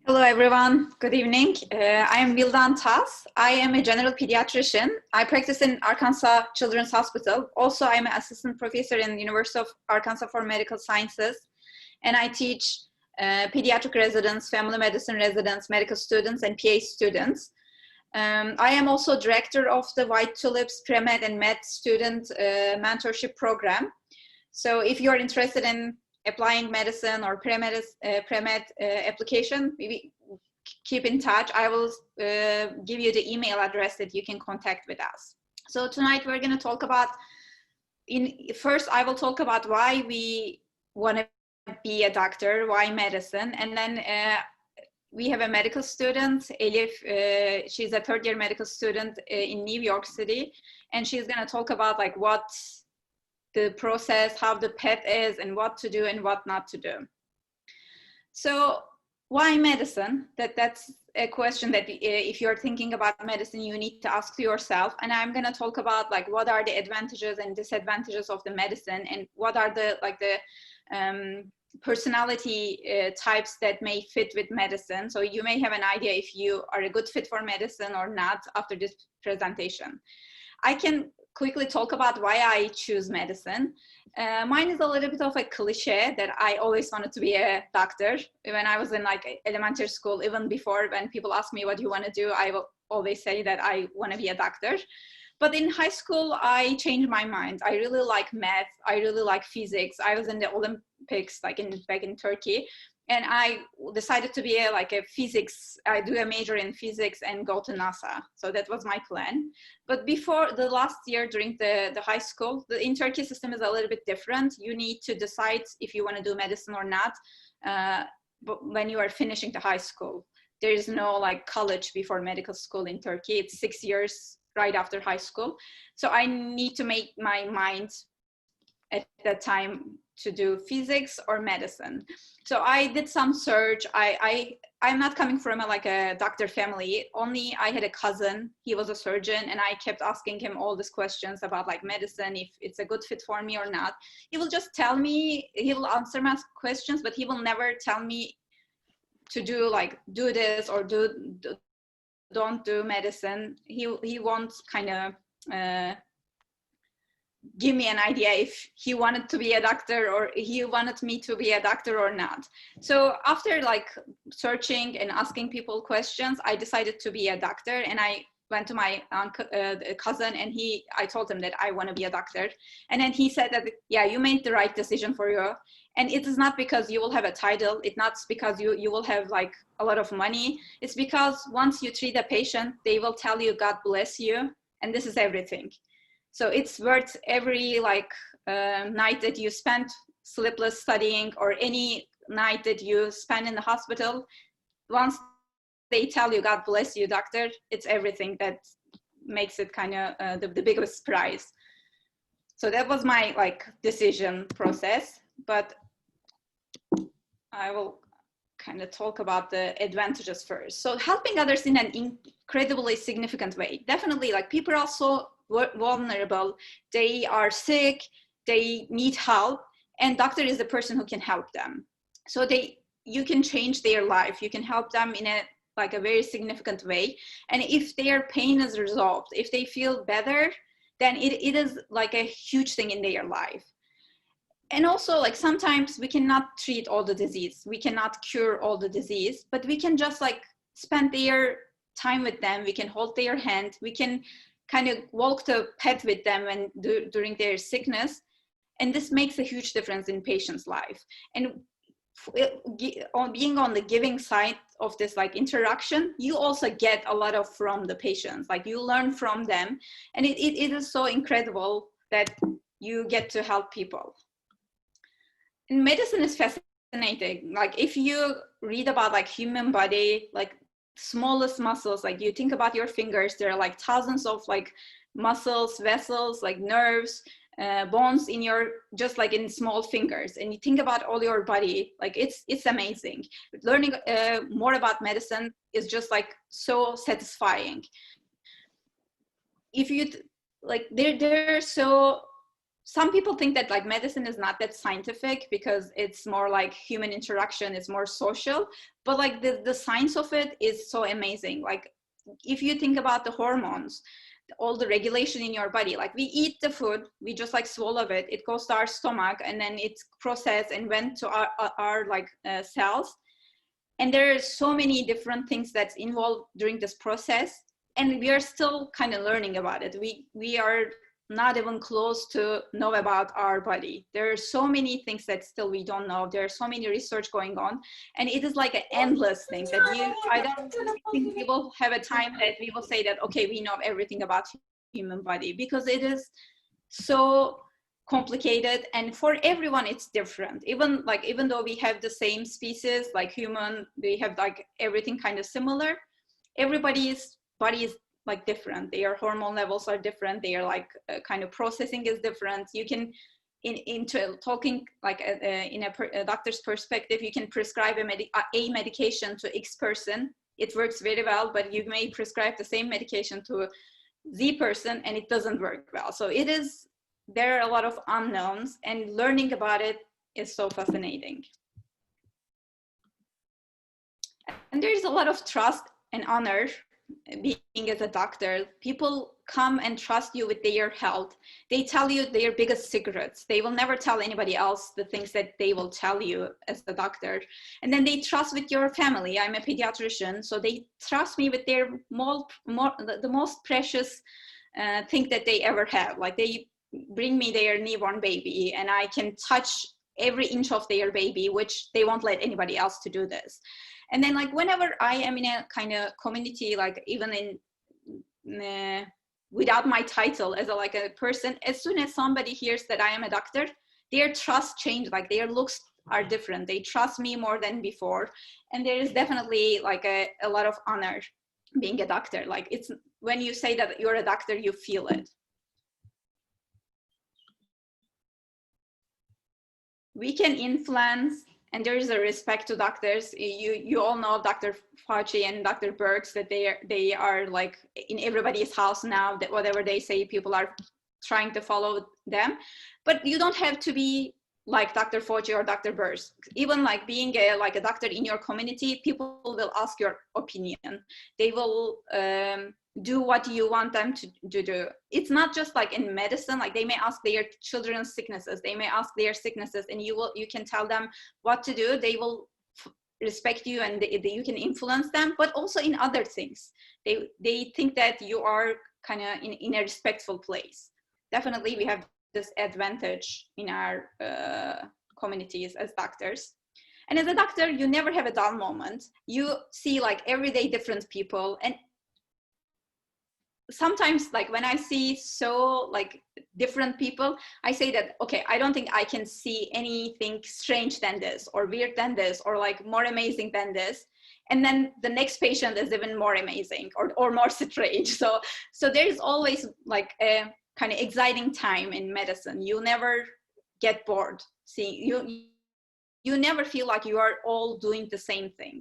Hello, everyone. Good evening. I am Vildan Tas. I am a general pediatrician. I practice in Arkansas Children's Hospital. Also, I'm an assistant professor in the University of Arkansas for Medical Sciences. And I teach pediatric residents, family medicine residents, medical students, and PA students. I am also director of the White Tulips Pre-Med and Med student mentorship program. So if you're interested in applying medicine or pre-med application, maybe keep in touch. I will give you the email address that you can contact with us. So tonight we're going to talk about, first I will talk about why we want to be a doctor, why medicine, and then we have a medical student, Elif. She's a third-year medical student in New York City, and she's going to talk about like what the process, how the path is, and what to do and what not to do. So why medicine? That's a question that if you're thinking about medicine, you need to ask yourself. And I'm going to talk about like what are the advantages and disadvantages of the medicine, and what are the personality types that may fit with medicine. So you may have an idea if you are a good fit for medicine or not after this presentation. I can quickly talk about why I choose medicine. Mine is a little bit of a cliche that I always wanted to be a doctor. When I was in like elementary school, even before, when people ask me what you want to do, I will always say that I want to be a doctor. But in high school, I changed my mind. I really like math. I really like physics. I was in the Olympics back in Turkey. And I decided to be a physics, I do a major in physics and go to NASA. So that was my plan. But before the last year during the high school, the in Turkey system is a little bit different. You need to decide if you want to do medicine or not but when you are finishing the high school. There is no like college before medical school in Turkey. It's 6 years right after high school. So I need to make my mind at that time to do physics or medicine. So I did some search. I'm not coming from a doctor family. Only I had a cousin. He was a surgeon, and I kept asking him all these questions about like medicine, if it's a good fit for me or not. He will just tell me, he will answer my questions, but he will never tell me to do this or don't do medicine. He won't kind of give me an idea if he wanted to be a doctor or he wanted me to be a doctor or not. So after like searching and asking people questions, I decided to be a doctor, and I went to my cousin, and I told him that I want to be a doctor. And then he said that, yeah, you made the right decision for you. And it is not because you will have a title. It's not because you will have like a lot of money. It's because once you treat a patient, they will tell you, God bless you. And this is everything. So it's worth every night that you spend sleepless studying, or any night that you spend in the hospital. Once they tell you, God bless you, doctor, it's everything that makes it kind of the biggest prize. So that was my decision process. But I will kind of talk about the advantages first. So helping others in an incredibly significant way. Definitely, people are so vulnerable. They are sick, they need help, and doctor is the person who can help them. So you can change their life. You can help them in a very significant way. And if their pain is resolved, if they feel better, then it is like a huge thing in their life. And also, sometimes we cannot treat all the disease. We cannot cure all the disease, but we can just spend their time with them. We can hold their hand. We can kind of walk the path with them during their sickness. And this makes a huge difference in patient's life. And being on the giving side of this interaction, you also get a lot from the patients. You learn from them. And it is so incredible that you get to help people. And medicine is fascinating. If you read about human body, smallest muscles, you think about your fingers, there are thousands of muscles, vessels, nerves, bones in your, just in small fingers. And you think about all your body, it's amazing. Learning more about medicine is just so satisfying. If you they're so some people think that like medicine is not that scientific because it's more like human interaction, it's more social, but like the science of it is so amazing. Like if you think about the hormones, all the regulation in your body, like we eat the food, we just like swallow it, it goes to our stomach, and then it's processed and went to our cells. And there are so many different things that's involved during this process, and we are still kind of learning about it. We are not even close to know about our body. There are so many things that still we don't know. There are so many research going on, and it is like an endless thing that I don't think we will have a time that we will say that, okay, we know everything about human body, because it is so complicated, and for everyone it's different. Even though we have the same species, like human, they have like everything kind of similar, everybody's body is like different. Their hormone levels are different. They are like kind of processing is different. You can, into talking like in a doctor's perspective, you can prescribe a medication to X person. It works very well, but you may prescribe the same medication to Z person and it doesn't work well. So there are a lot of unknowns, and learning about it is so fascinating. And there's a lot of trust and honor being as a doctor. People come and trust you with their health. They tell you their biggest secrets. They will never tell anybody else the things that they will tell you as a doctor. And then they trust with your family. I'm a pediatrician, so they trust me with their the most precious thing that they ever have. Like they bring me their newborn baby, and I can touch every inch of their baby, which they won't let anybody else to do this. And then like whenever I am in a kind of community, like even in without my title as a person, as soon as somebody hears that I am a doctor, their trust changes, like their looks are different. They trust me more than before. And there is definitely like a lot of honor being a doctor. Like it's when you say that you're a doctor, you feel it. We can influence, and there is a respect to doctors. You all know Dr. Fauci and Dr. Birx, that they are like in everybody's house now, that whatever they say, people are trying to follow them. But you don't have to be like Dr. Fauci or Dr. Birx. Even like being a doctor in your community, people will ask your opinion. They will do what you want them to do. It's not just like in medicine, like they may ask their children's sicknesses, they may ask their sicknesses, and you can tell them what to do. They will respect you, and you can influence them. But also in other things, they think that you are kind of in a respectful place. Definitely we have this advantage in our communities as doctors. And as a doctor, you never have a dull moment. You see like everyday different people, and sometimes like when I see so like different people, I say that, okay, I don't think I can see anything strange than this, or weird than this, or like more amazing than this. And then the next patient is even more amazing or more strange. So there's always like a kind of exciting time in medicine. You never get bored. You never feel like you are all doing the same thing.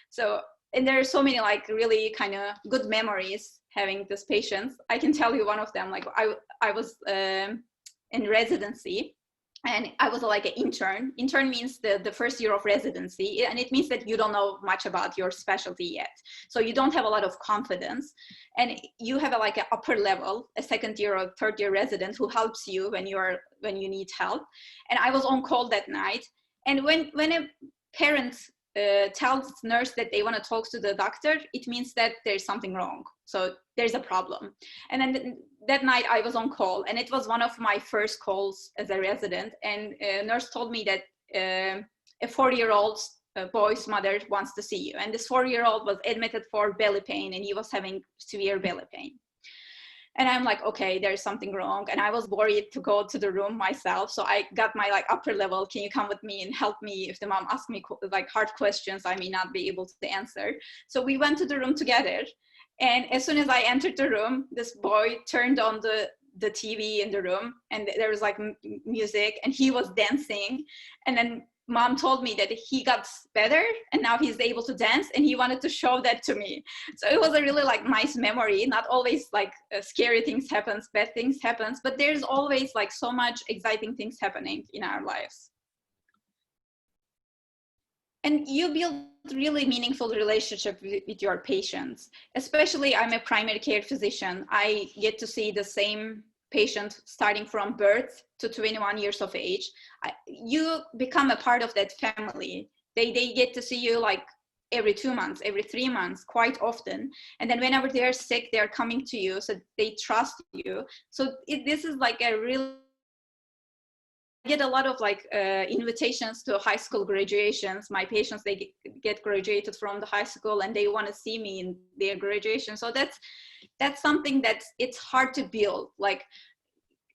So, and there are so many like really kind of good memories having these patients. I can tell you one of them. Like I was in residency, and I was like an intern. Intern means the first year of residency, and it means that you don't know much about your specialty yet. So you don't have a lot of confidence, and you have like an upper level, a second year or third year resident who helps you when you need help. And I was on call that night, and when a parent tells nurse that they want to talk to the doctor, it means that there's something wrong. So there's a problem. And then that night I was on call, and it was one of my first calls as a resident. And a nurse told me that a 4-year-old boy's mother wants to see you. And this 4-year-old was admitted for belly pain, and he was having severe belly pain. And I'm like, okay, there's something wrong. And I was worried to go to the room myself. So I got my like upper level, can you come with me and help me? If the mom asks me like hard questions, I may not be able to answer. So we went to the room together. And as soon as I entered the room, this boy turned on the TV in the room, and there was like music, and he was dancing. And then mom told me that he got better and now he's able to dance, and he wanted to show that to me. So it was a really like nice memory. Not always like scary things happens, bad things happens, but there's always like so much exciting things happening in our lives. And you build really meaningful relationship with your patients. Especially, I'm a primary care physician. I get to see the same patient starting from birth to 21 years of age. You become a part of that family. They get to see you like every 2 months, every 3 months, quite often. And then whenever they're sick, they're coming to you, so they trust you. So this is like a real, get a lot of like invitations to high school graduations. My patients, they get graduated from the high school and they want to see me in their graduation. So that's something that it's hard to build. Like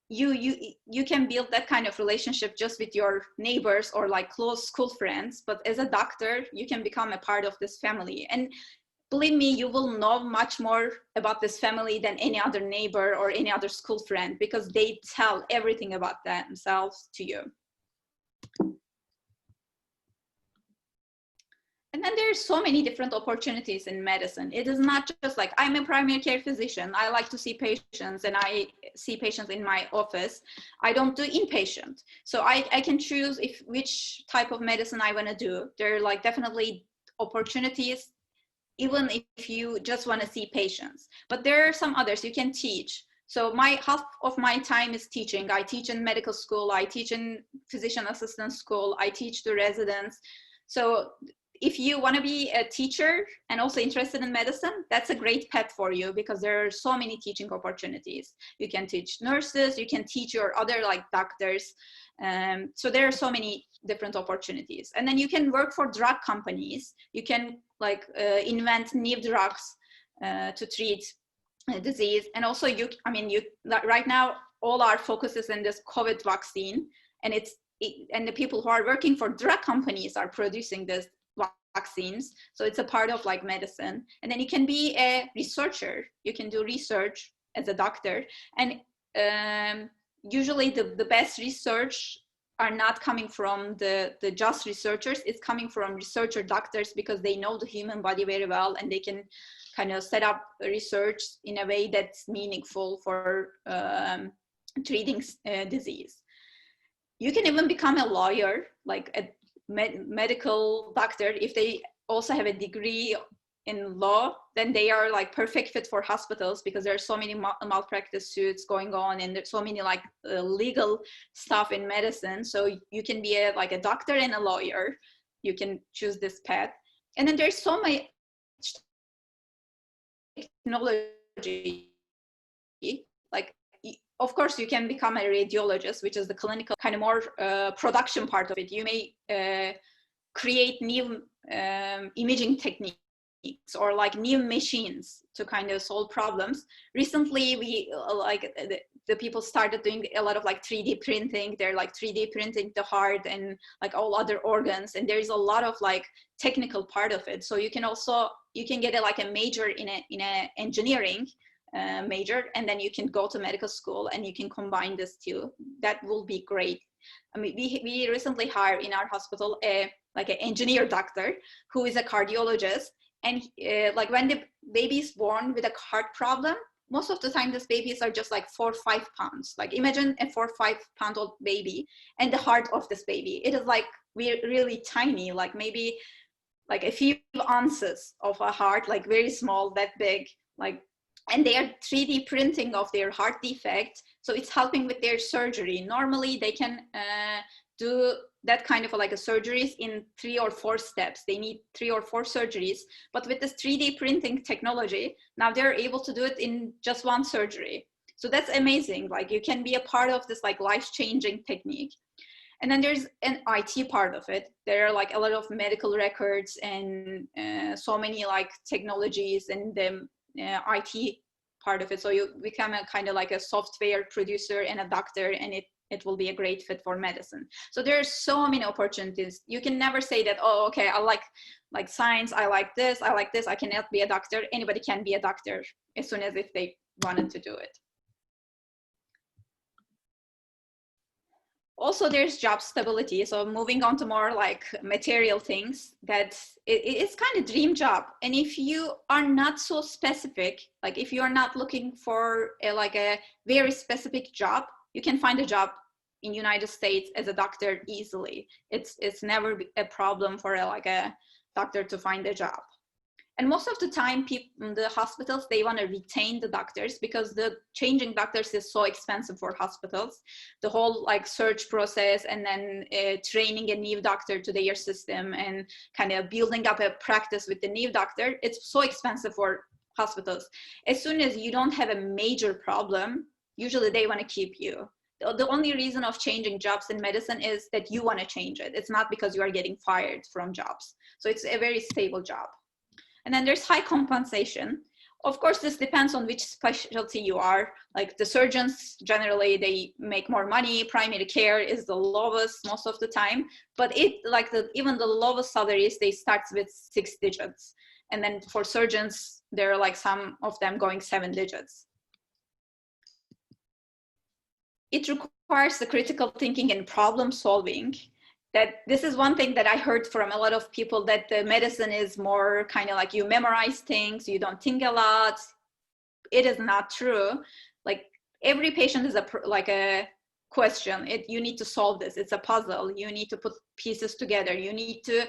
you can build that kind of relationship just with your neighbors or like close school friends, but as a doctor, you can become a part of this family. And believe me, you will know much more about this family than any other neighbor or any other school friend, because they tell everything about themselves to you. And then there's so many different opportunities in medicine. It is not just like, I'm a primary care physician, I like to see patients and I see patients in my office. I don't do inpatient. So I can choose which type of medicine I want to do. There are like definitely opportunities, even if you just want to see patients. But there are some others you can teach. So half of my time is teaching. I teach in medical school, I teach in physician assistant school, I teach the residents. So if you want to be a teacher and also interested in medicine, that's a great path for you, because there are so many teaching opportunities. You can teach nurses, you can teach your other like doctors. So there are so many different opportunities. And then you can work for drug companies. You can like invent new drugs to treat disease. And also right now, all our focus is in this COVID vaccine, and and the people who are working for drug companies are producing this vaccines. So it's a part of like medicine. And then you can be a researcher. You can do research as a doctor. And usually the best research are not coming from the just researchers. It's coming from researcher doctors, because they know the human body very well, and they can kind of set up research in a way that's meaningful for treating disease. You can even become a lawyer, like a medical doctor. If they also have a degree in law, then they are like perfect fit for hospitals, because there are so many malpractice suits going on, and there's so many like legal stuff in medicine. So you can be like a doctor and a lawyer. You can choose this path. And then there's so much technology. Like, of course, you can become a radiologist, which is the clinical kind of more production part of it. You may create new imaging techniques or like new machines to kind of solve problems. Recently, we like the people started doing a lot of like 3D printing. They're like 3D printing the heart and like all other organs. And there's a lot of like technical part of it. So you can get like a major in a engineering major, and then you can go to medical school and you can combine this two. That will be great. I mean, we recently hired in our hospital like an engineer doctor who is a cardiologist, and like when the baby is born with a heart problem, most of the time these babies are just like 4 or 5 pounds. Like imagine a 4 or 5 pound old baby, and the heart of this baby, it is like really tiny, like maybe like a few ounces of a heart, like very small, that big, like. And they are 3D printing of their heart defect. So it's helping with their surgery. Normally they can do that kind of like a surgeries in 3 or 4 steps. They need 3 or 4 surgeries. But with this 3D printing technology, now they're able to do it in just 1 surgery. So that's amazing. Like you can be a part of this like life-changing technique. And then there's an IT part of it. There are like a lot of medical records and so many like technologies and the IT part of it. So you become a kind of like a software producer and a doctor, and it will be a great fit for medicine. So there are so many opportunities. You can never say that, oh, okay, I like science, I like this, I cannot be a doctor. Anybody can be a doctor as soon as if they wanted to do it. Also, there's job stability. So moving on to more like material things, that it's kind of dream job. And if you are not so specific, like if you are not looking for like a very specific job, you can find a job in United States as a doctor easily. It's never a problem for like a doctor to find a job. And most of the time, the hospitals, they want to retain the doctors because the changing doctors is so expensive for hospitals. The whole like search process and then training a new doctor to their system and kind of building up a practice with the new doctor, it's so expensive for hospitals. As soon as you don't have a major problem, usually they want to keep you. The only reason of changing jobs in medicine is that you want to change it. It's not because you are getting fired from jobs. So it's a very stable job. And then there's high compensation. Of course, this depends on which specialty you are. Like the surgeons, generally, they make more money. Primary care is the lowest most of the time. But even the lowest salaries, they start with 6 digits. And then for surgeons, there are like some of them going 7 digits. It requires the critical thinking and problem solving. That this is one thing that I heard from a lot of people, that the medicine is more kind of like you memorize things, you don't think a lot. It is not true. Like every patient is like a question. You need to solve this. It's a puzzle. You need to put pieces together. You need to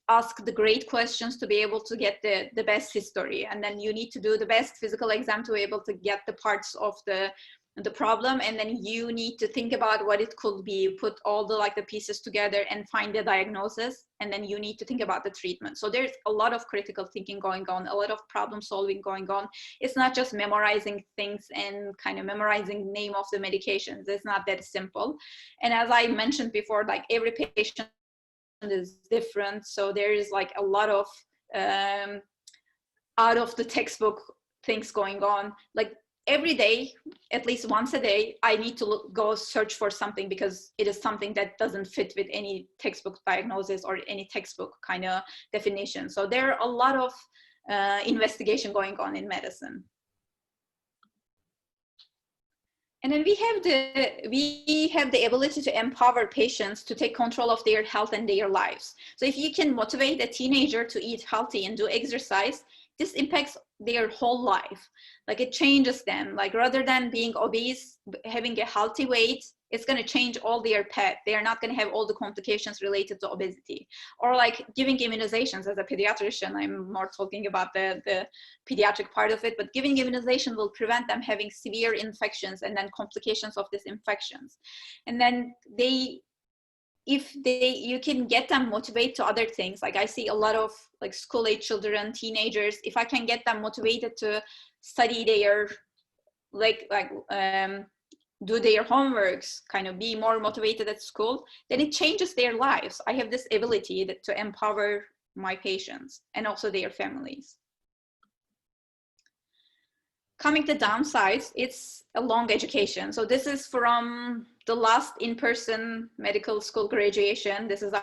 ask the great questions to be able to get the best history. And then you need to do the best physical exam to be able to get the parts of the problem, and then you need to think about what it could be, put all the pieces together and find the diagnosis, and then you need to think about the treatment. So there's a lot of critical thinking going on, a lot of problem solving going on. It's not just memorizing things and kind of memorizing name of the medications. It's not that simple. And as I mentioned before, like every patient is different, so there is like a lot of out of the textbook things going on. Like every day, at least once a day, I need to go search for something because it is something that doesn't fit with any textbook diagnosis or any textbook kind of definition. So there are a lot of investigation going on in medicine. And then we have the ability to empower patients to take control of their health and their lives. So if you can motivate a teenager to eat healthy and do exercise, this impacts their whole life. Like it changes them. Like rather than being obese, having a healthy weight, it's going to change all their path. They are not going to have all the complications related to obesity. Or like giving immunizations. As a pediatrician, I'm more talking about the pediatric part of it, but giving immunization will prevent them having severe infections and then complications of these infections. And then you can get them motivated to other things. Like I see a lot of like school-age children, teenagers, if I can get them motivated to study their do their homeworks, kind of be more motivated at school, then it changes their lives. I have this ability to empower my patients and also their families. Coming to downsides, it's a long education. So this is from the last in-person medical school graduation. This is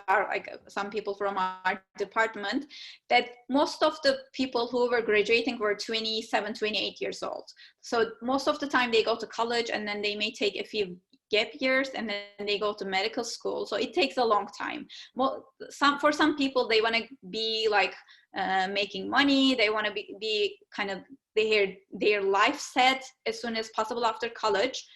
some people from our department, that most of the people who were graduating were 27, 28 years old. So most of the time they go to college and then they may take a few gap years and then they go to medical school. So it takes a long time. For some people, they want to be like making money. They want to be kind of their life set as soon as possible after college,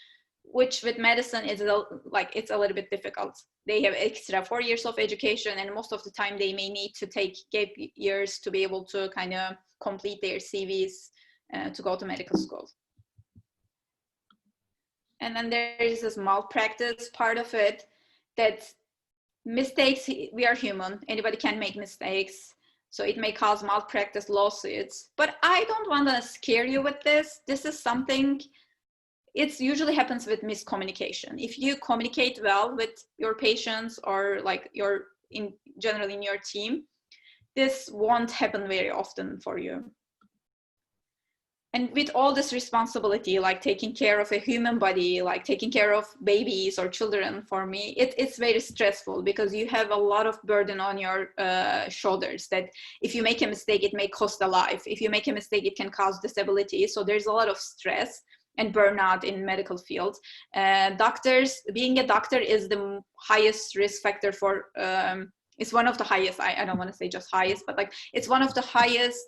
which with medicine is it's a little bit difficult. They have extra 4 years of education, and most of the time they may need to take gap years to be able to kind of complete their CVs to go to medical school. And then there is this malpractice part of it, that mistakes, we are human, anybody can make mistakes. So it may cause malpractice lawsuits, but I don't want to scare you with this. This is something, it usually happens with miscommunication. If you communicate well with your patients or like in general in your team, this won't happen very often for you. And with all this responsibility, like taking care of a human body, like taking care of babies or children, for me, it's very stressful because you have a lot of burden on your shoulders, that if you make a mistake, it may cost a life. If you make a mistake, it can cause disability. So there's a lot of stress. and burnout in medical fields. Being a doctor is the highest risk factor for, it's one of the highest, I don't want to say just highest, but like it's one of the highest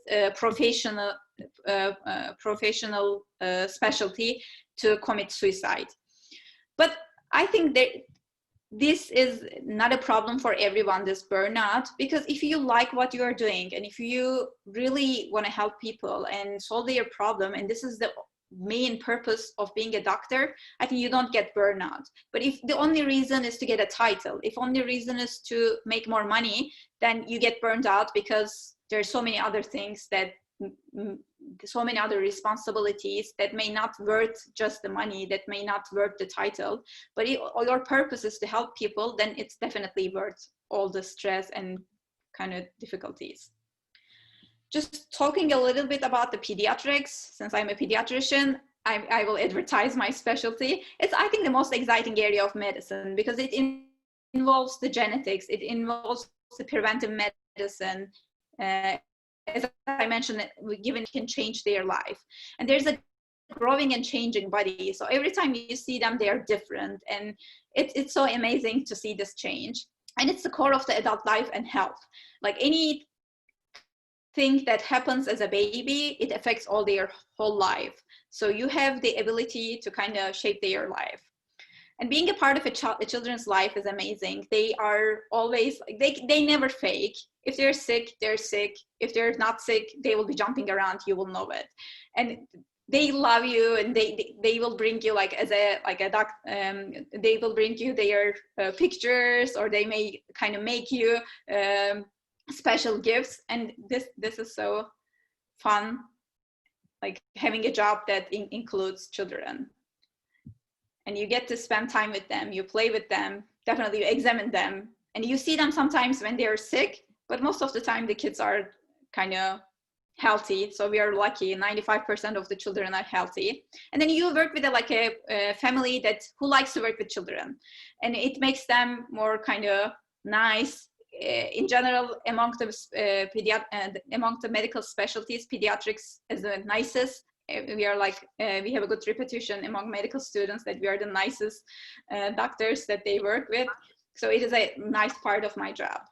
professional specialty to commit suicide. But I think that this is not a problem for everyone, this burnout, because if you like what you are doing and if you really want to help people and solve their problem, and this is the main purpose of being a doctor, I think you don't get burnout. But if the only reason is to get a title, if only reason is to make more money, then you get burned out, because there's so many other things that, so many other responsibilities that may not worth just the money, that may not worth the title. But if your purpose is to help people, then it's definitely worth all the stress and kind of difficulties. Just talking a little bit about the pediatrics, since I'm a pediatrician, I will advertise my specialty. It's, I think, the most exciting area of medicine, because it involves the genetics, it involves the preventive medicine. As I mentioned, given can change their life. And there's a growing and changing body. So every time you see them, they are different. And it's so amazing to see this change. And it's the core of the adult life and health. Like anything that happens as a baby, it affects all their whole life. So you have the ability to kind of shape their life. And being a part of a children's life is amazing. They are always, they never fake. If they're sick, they're sick. If they're not sick, they will be jumping around, you will know it. And they love you, and they will bring you like they will bring you their pictures, or they may kind of make you special gifts. And this is so fun, like having a job that includes children. And you get to spend time with them, you play with them, definitely you examine them. And you see them sometimes when they're sick, but most of the time the kids are kind of healthy. So we are lucky, 95% of the children are healthy. And then you work with a family who likes to work with children. And it makes them more kind of nice. In general, among the medical specialties, pediatrics is the nicest. We are we have a good reputation among medical students that we are the nicest doctors that they work with. So it is a nice part of my job.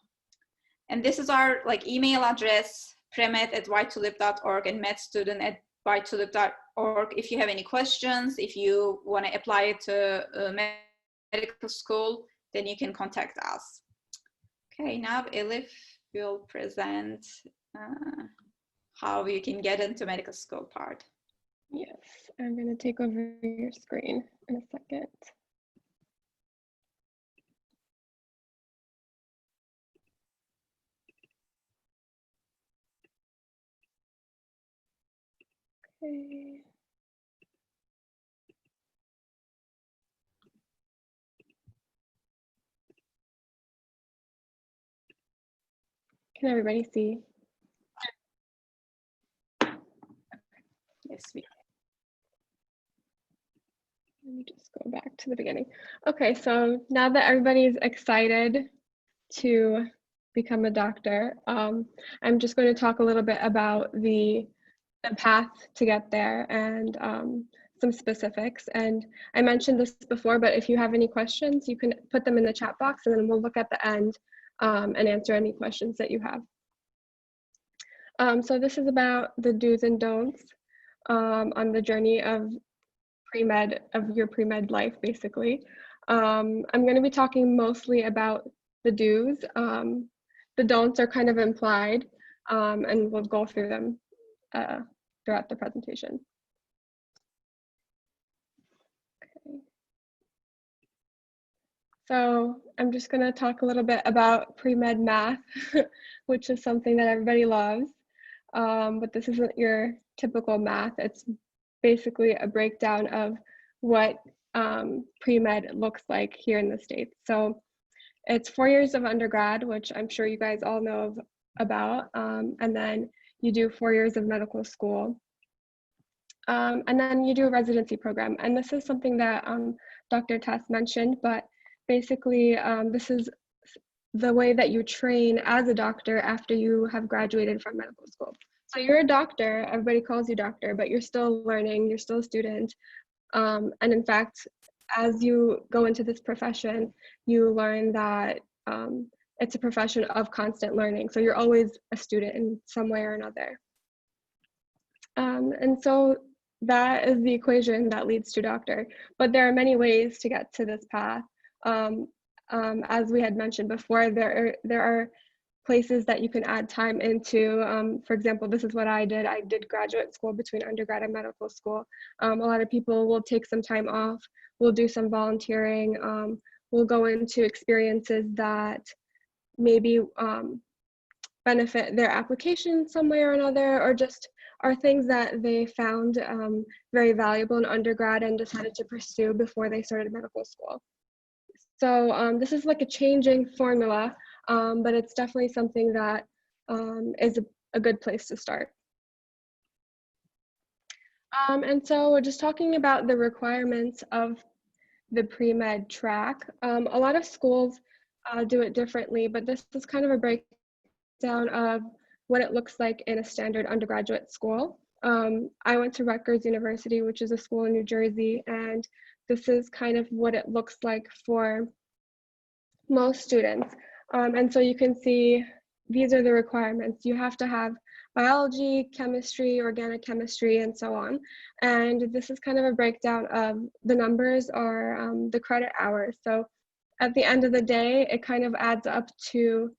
And this is our email address, premed@ytulip.org and medstudent@ytulip.org. If you have any questions, if you want to apply to medical school, then you can contact us. Okay, now Elif will present how you can get into medical school part. Yes, I'm going to take over your screen in a second. Okay. Can everybody see? Yes, we can. Let me just go back to the beginning. Okay, so now that everybody's excited to become a doctor, I'm just going to talk a little bit about the path to get there and some specifics. And I mentioned this before, but if you have any questions, you can put them in the chat box, and then we'll look at the end and answer any questions that you have. So this is about the do's and don'ts on the journey of your pre-med life, basically. I'm going to be talking mostly about the do's. The don'ts are kind of implied, and we'll go through them throughout the presentation. Okay. So I'm just going to talk a little bit about pre-med math, which is something that everybody loves. But this isn't your typical math. It's basically a breakdown of what pre-med looks like here in the States. So it's 4 years of undergrad, which I'm sure you guys all know about, and then you do 4 years of medical school, and then you do a residency program. And this is something that Dr. Tess mentioned, but basically this is the way that you train as a doctor after you have graduated from medical school. So you're a doctor, everybody calls you doctor, but you're still learning, you're still a student. And in fact, as you go into this profession, you learn that it's a profession of constant learning. So you're always a student in some way or another. And so that is the equation that leads to doctor. But there are many ways to get to this path. As we had mentioned before, there are places that you can add time into. For example, this is what I did. I did graduate school between undergrad and medical school. A lot of people will take some time off, we'll do some volunteering, we'll go into experiences that maybe benefit their application some way or another, or just are things that they found very valuable in undergrad and decided to pursue before they started medical school. So this is like a changing formula, but it's definitely something that is a good place to start. And so we're just talking about the requirements of the pre-med track. A lot of schools do it differently, but this is kind of a breakdown of what it looks like in a standard undergraduate school. I went to Rutgers University, which is a school in New Jersey, and this is kind of what it looks like for most students. And so you can see these are the requirements. You have to have biology, chemistry, organic chemistry, and so on. And this is kind of a breakdown of the numbers or the credit hours. So at the end of the day, it kind of adds up to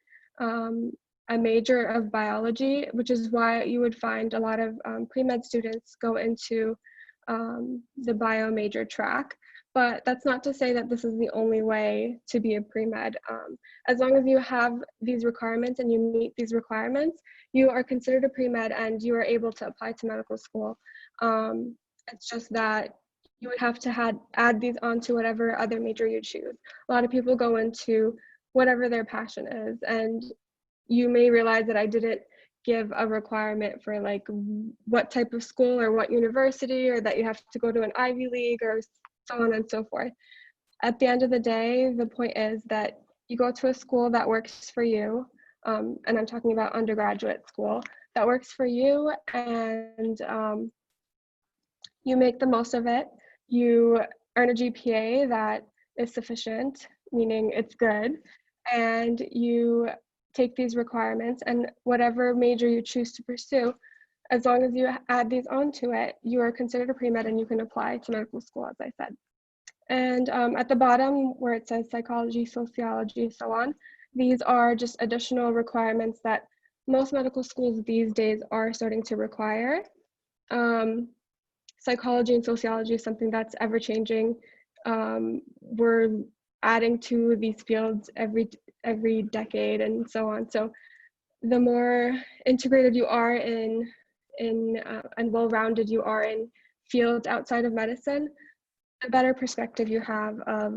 a major of biology, which is why you would find a lot of pre-med students go into the bio major track. But that's not to say that this is the only way to be a pre-med. As long as you have these requirements and you meet these requirements, you are considered a pre-med and you are able to apply to medical school. It's just that you would have to add these onto whatever other major you choose. A lot of people go into whatever their passion is, and you may realize that I didn't give a requirement for like what type of school or what university, or that you have to go to an Ivy League or so on and so forth. At the end of the day, the point is that you go to a school that works for you, and I'm talking about undergraduate school, that works for you, and you make the most of it. You earn a GPA that is sufficient, meaning it's good, and you take these requirements, and whatever major you choose to pursue, as long as you add these onto it, you are considered a pre-med and you can apply to medical school, as I said. And at the bottom where it says psychology, sociology, so on, these are just additional requirements that most medical schools these days are starting to require. Psychology and sociology is something that's ever changing. We're adding to these fields every decade and so on. So the more integrated you are in and well-rounded you are in fields outside of medicine, the better perspective you have of,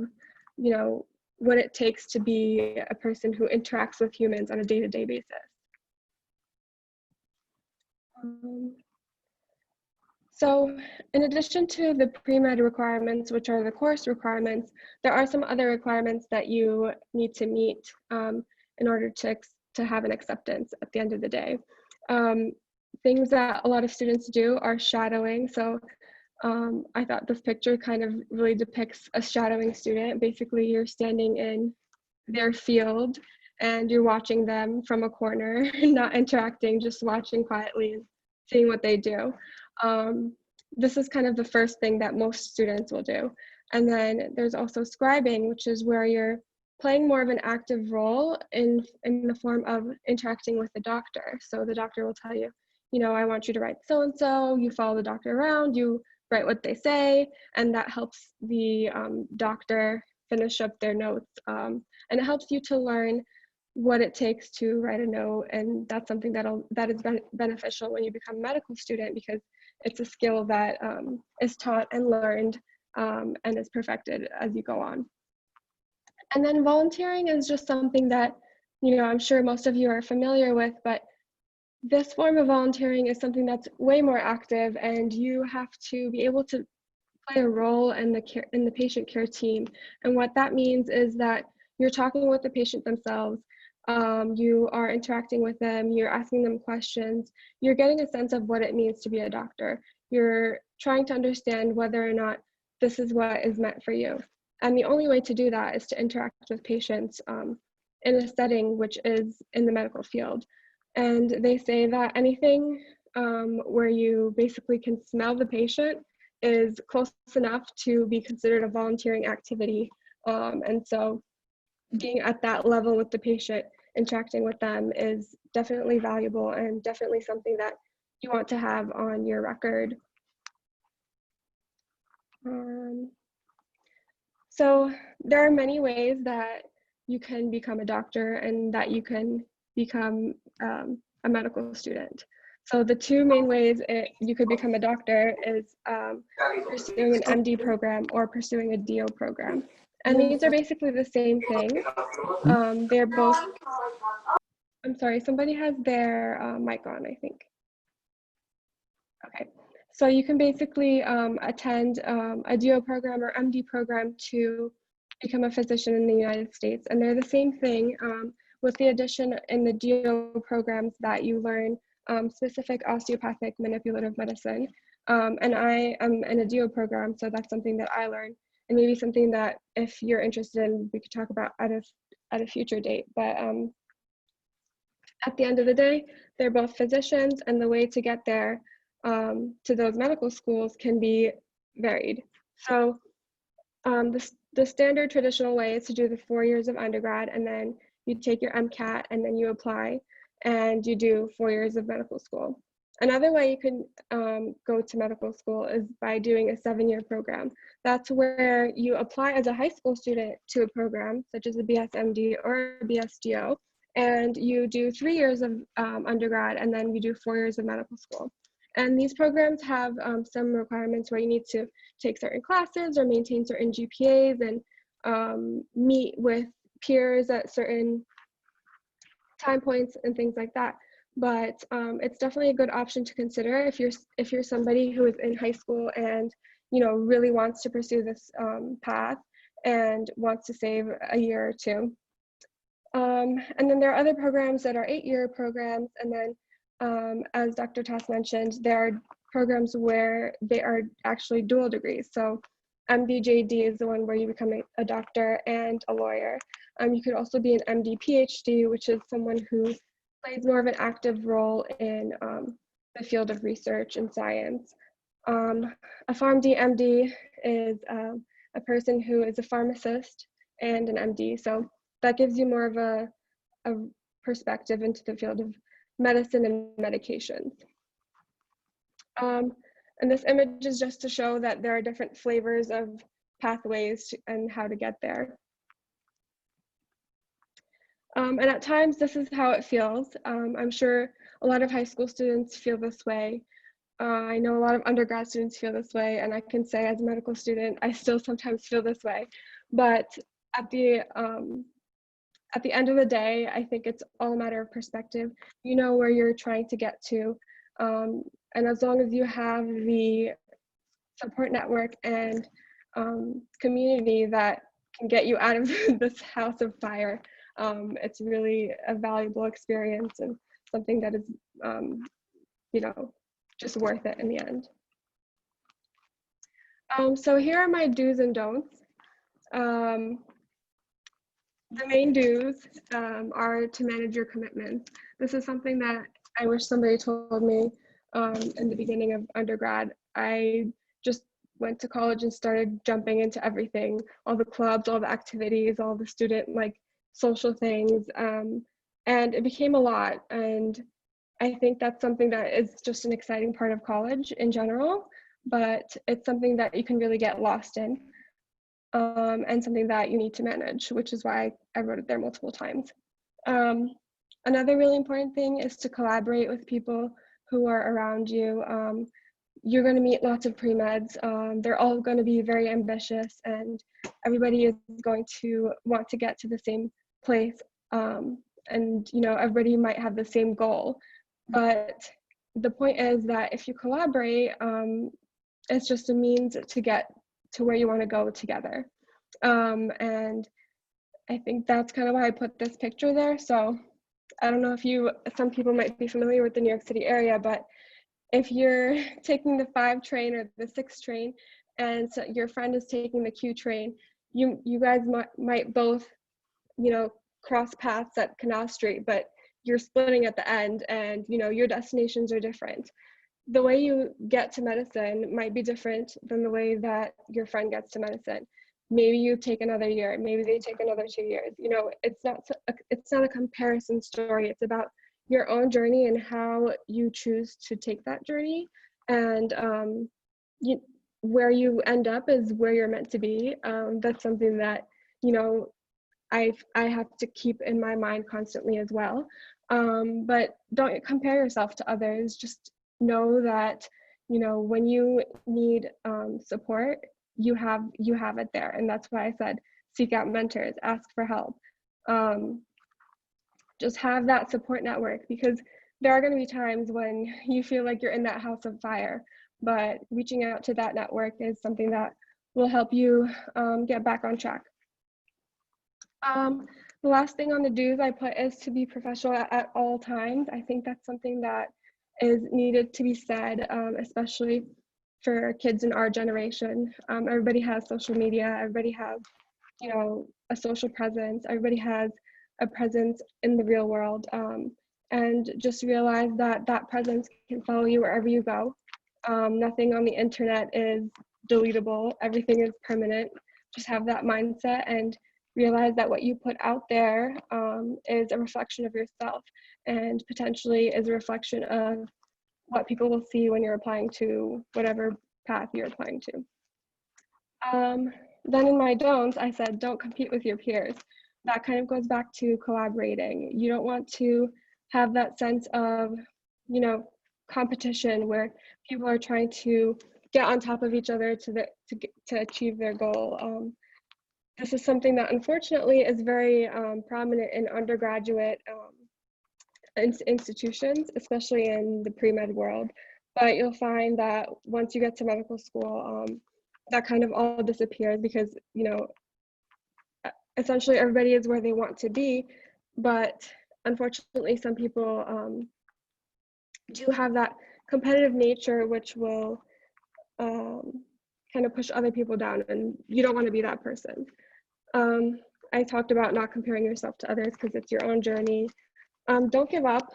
you know, what it takes to be a person who interacts with humans on a day-to-day basis. So in addition to the pre-med requirements, which are the course requirements, there are some other requirements that you need to meet in order to have an acceptance at the end of the day. Things that a lot of students do are shadowing. So I thought this picture kind of really depicts a shadowing student. Basically, you're standing in their field and you're watching them from a corner, not interacting, just watching quietly and seeing what they do. This is kind of the first thing that most students will do. And then there's also scribing, which is where you're playing more of an active role in the form of interacting with the doctor. So the doctor will tell you, you know, I want you to write so-and-so, you follow the doctor around, you write what they say, and that helps the doctor finish up their notes. And it helps you to learn what it takes to write a note, and that's something that is beneficial when you become a medical student, because it's a skill that is taught and learned and is perfected as you go on. And then volunteering is just something that, you know, I'm sure most of you are familiar with, but this form of volunteering is something that's way more active, and you have to be able to play a role in the patient care team. And what that means is that you're talking with the patient themselves, you are interacting with them, you're asking them questions, you're getting a sense of what it means to be a doctor. You're trying to understand whether or not this is what is meant for you. And the only way to do that is to interact with patients in a setting which is in the medical field. And they say that anything where you basically can smell the patient is close enough to be considered a volunteering activity. And so being at that level with the patient, interacting with them is definitely valuable and definitely something that you want to have on your record. So there are many ways that you can become a doctor and that you can become a medical student. So the two main ways you could become a doctor is pursuing an MD program or pursuing a DO program. And these are basically the same thing. They're both, I'm sorry, somebody has their mic on, I think. Okay, so you can basically attend a DO program or MD program to become a physician in the United States. And they're the same thing with the addition in the DO programs that you learn specific osteopathic manipulative medicine. And I am in a DO program, so that's something that I learned, and maybe something that if you're interested in, we could talk about at a future date. But at the end of the day, they're both physicians, and the way to get there to those medical schools can be varied. So the standard traditional way is to do the 4 years of undergrad, and then you take your MCAT, and then you apply, and you do 4 years of medical school. Another way you can go to medical school is by doing a 7-year program. That's where you apply as a high school student to a program, such as a BSMD or a BSDO, and you do 3 years of undergrad, and then you do 4 years of medical school. And these programs have some requirements where you need to take certain classes or maintain certain GPAs and meet with peers at certain time points and things like that. But it's definitely a good option to consider if you're somebody who is in high school and really wants to pursue this path and wants to save a year or two. And then there are other programs that are 8-year programs, and then as Dr. Tass mentioned, there are programs where they are actually dual degrees. So MD-JD is the one where you become a doctor and a lawyer. You could also be an MD-PhD, which is someone who plays more of an active role in the field of research and science. A PharmD-MD is a person who is a pharmacist and an MD. So that gives you more of a perspective into the field of medicine and medications. And this image is just to show that there are different flavors of pathways and how to get there. And at times, this is how it feels. I'm sure a lot of high school students feel this way. I know a lot of undergrad students feel this way, and I can say as a medical student, I still sometimes feel this way. But at the end of the day, I think it's all a matter of perspective. You know where you're trying to get to. And as long as you have the support network and community that can get you out of this house of fire, it's really a valuable experience and something that is, just worth it in the end. So here are my do's and don'ts. The main do's are to manage your commitments. This is something that I wish somebody told me in the beginning of undergrad. I just went to college and started jumping into everything, all the clubs, all the activities, all the student social things, and it became a lot. And I think that's something that is just an exciting part of college in general, but it's something that you can really get lost in. And something that you need to manage, which is why I wrote it there multiple times. Another really important thing is to collaborate with people who are around you. You're going to meet lots of pre-meds. They're all going to be very ambitious, and everybody is going to want to get to the same place. And everybody might have the same goal. But the point is that if you collaborate, it's just a means to get to where you want to go together. And I think that's kind of why I put this picture there. So I don't know if some people might be familiar with the New York City area, but if you're taking the 5 train or the 6 train and so your friend is taking the Q train, you guys might both, cross paths at Canal Street, but you're splitting at the end, and your destinations are different. The way you get to medicine might be different than the way that your friend gets to medicine. Maybe you take another year, maybe they take another 2 years. It's not a comparison story. It's about your own journey and how you choose to take that journey. And where you end up is where you're meant to be. That's something that, I have to keep in my mind constantly as well. But don't compare yourself to others. Just know that, when you need support, you have it there. And that's why I said, seek out mentors, ask for help. Just have that support network, because there are going to be times when you feel like you're in that house of fire, but reaching out to that network is something that will help you get back on track. The last thing on the do's I put is to be professional at all times. I think that's something that is needed to be said, especially for kids in our generation. Everybody has social media, everybody has, a social presence, everybody has a presence in the real world, and just realize that that presence can follow you wherever you go. Nothing on the internet is deletable, everything is permanent. Just have that mindset and realize that what you put out there is a reflection of yourself, and potentially is a reflection of what people will see when you're applying to whatever path you're applying to. Then in my don'ts, I said, don't compete with your peers. That kind of goes back to collaborating. You don't want to have that sense of, competition where people are trying to get on top of each other to achieve their goal. This is something that unfortunately is very prominent in undergraduate institutions, especially in the pre-med world. But you'll find that once you get to medical school, that kind of all disappears, because, essentially everybody is where they want to be. But unfortunately, some people do have that competitive nature, which will kind of push other people down, and you don't want to be that person. I talked about not comparing yourself to others because it's your own journey. Don't give up.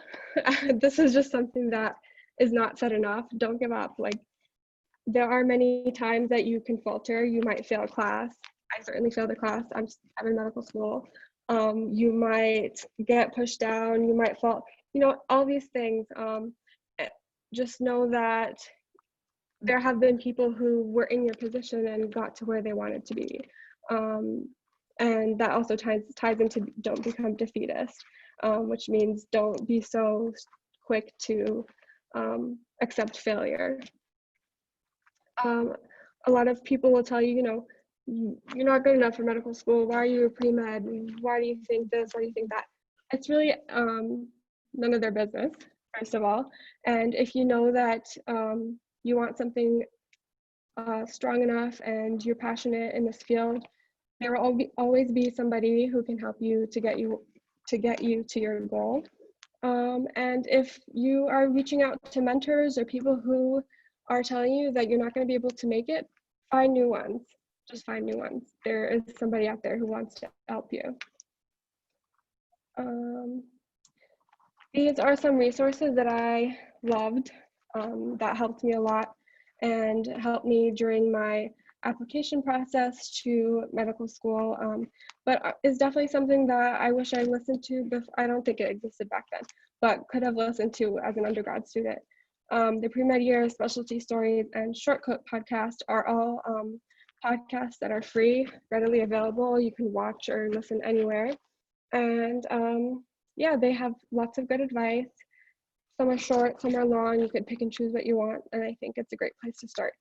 This is just something that is not said enough. Don't give up. Like, there are many times that you can falter. You might fail a class. I certainly failed a class. I'm in medical school. You might get pushed down. You might fall. All these things. Just know that there have been people who were in your position and got to where they wanted to be. And that also ties into don't become defeatist, which means don't be so quick to accept failure. A lot of people will tell you, you're not good enough for medical school. Why are you a pre-med? Why do you think this? Why do you think that? It's really none of their business, first of all. And if you know that you want something strong enough and you're passionate in this field, there will always be somebody who can help you to get you to your goal. And if you are reaching out to mentors or people who are telling you that you're not going to be able to make it, find new ones. Just find new ones. There is somebody out there who wants to help you. These are some resources that I loved, that helped me a lot and helped me during my application process to medical school, but it's definitely something that I wish I listened to, but I don't think it existed back then, but could have listened to as an undergrad student. The pre-med year, specialty stories, and shortcut podcast are all podcasts that are free, readily available. You can watch or listen anywhere. And yeah, they have lots of good advice. Some are short, some are long. You could pick and choose what you want, and I think it's a great place to start.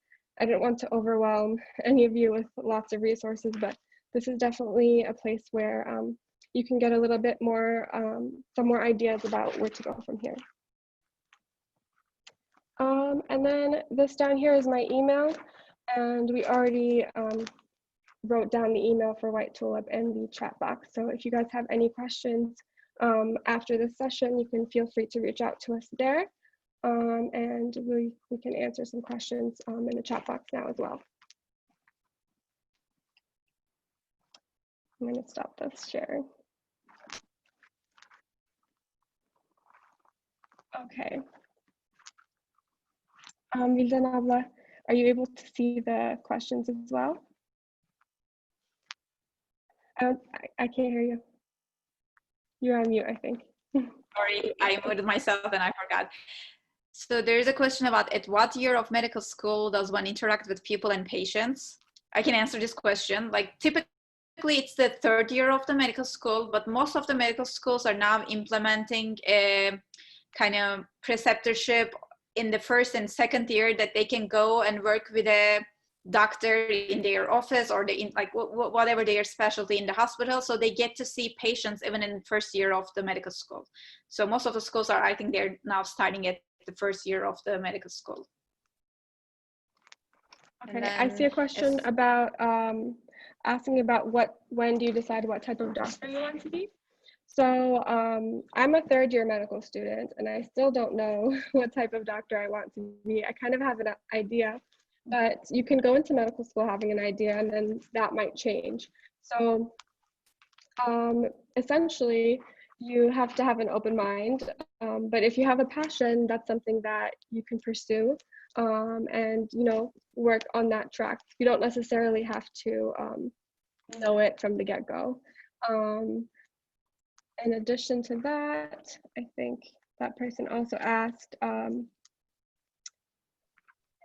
I didn't want to overwhelm any of you with lots of resources, but this is definitely a place where you can get a little bit more, some more ideas about where to go from here. And then this down here is my email, and we already wrote down the email for White Tulip in the chat box. So if you guys have any questions after this session, you can feel free to reach out to us there. And we can answer some questions in the chat box now as well. I'm going to stop this sharing. Okay. Vildanabla, are you able to see the questions as well? I can't hear you. You're on mute, I think. Sorry, I muted myself and I forgot. So there's a question about at what year of medical school does one interact with people and patients? I can answer this question. Like typically it's the third year of the medical school, but most of the medical schools are now implementing a kind of preceptorship in the first and second year that they can go and work with a doctor in their office or in like whatever their specialty in the hospital. So they get to see patients even in the first year of the medical school. So most of the schools are, I think they're now starting at the first year of the medical school. Okay, I see a question about asking about when do you decide what type of doctor you want to be? So I'm a third year medical student and I still don't know what type of doctor I want to be. I kind of have an idea, but you can go into medical school having an idea and then that might change. So essentially, you have to have an open mind, but if you have a passion, that's something that you can pursue and, you know, work on that track. You don't necessarily have to know it from the get-go. In addition to that, I think that person also asked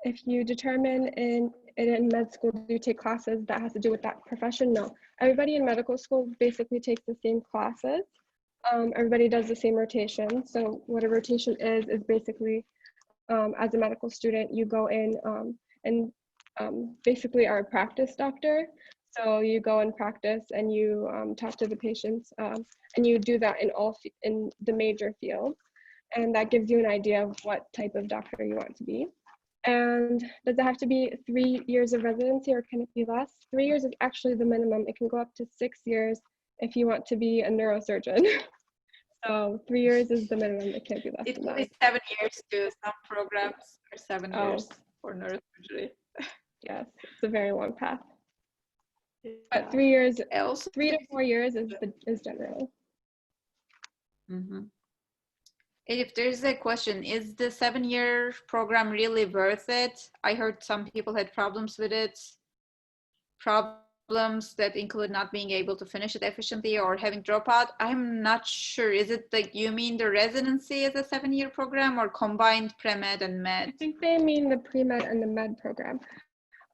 if you determine in med school, do you take classes that has to do with that profession? No, everybody in medical school basically takes the same classes. Everybody does the same rotation. So what a rotation is basically, as a medical student, you go in and basically are a practice doctor. So you go and practice and you talk to the patients and you do that in the major field. And that gives you an idea of what type of doctor you want to be. And does it have to be 3 years of residency or can it be less? 3 years is actually the minimum. It can go up to 6 years if you want to be a neurosurgeon. So 3 years is the minimum. It can't be less than that. It will be 7 years to some programs or 7 years for neurosurgery. Yes, it's a very long path. But 3 years, also 3 to 4 years is general. Mm-hmm. If there's a question, is the 7-year program really worth it? I heard some people had problems with it. Problems that include not being able to finish it efficiently or having dropout. I'm not sure. Is it like you mean the residency is a 7-year program or combined pre-med and med? I think they mean the pre-med and the med program.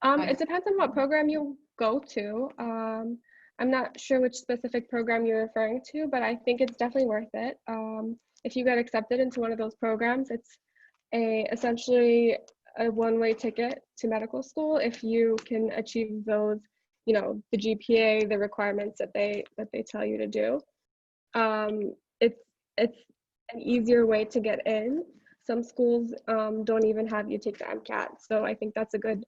It depends on what program you go to. I'm not sure which specific program you're referring to, but I think it's definitely worth it. If you get accepted into one of those programs, it's essentially a one-way ticket to medical school if you can achieve those, you know, the GPA, the requirements that they tell you to do. It's an easier way to get in. Some schools don't even have you take the MCAT, so I think that's a good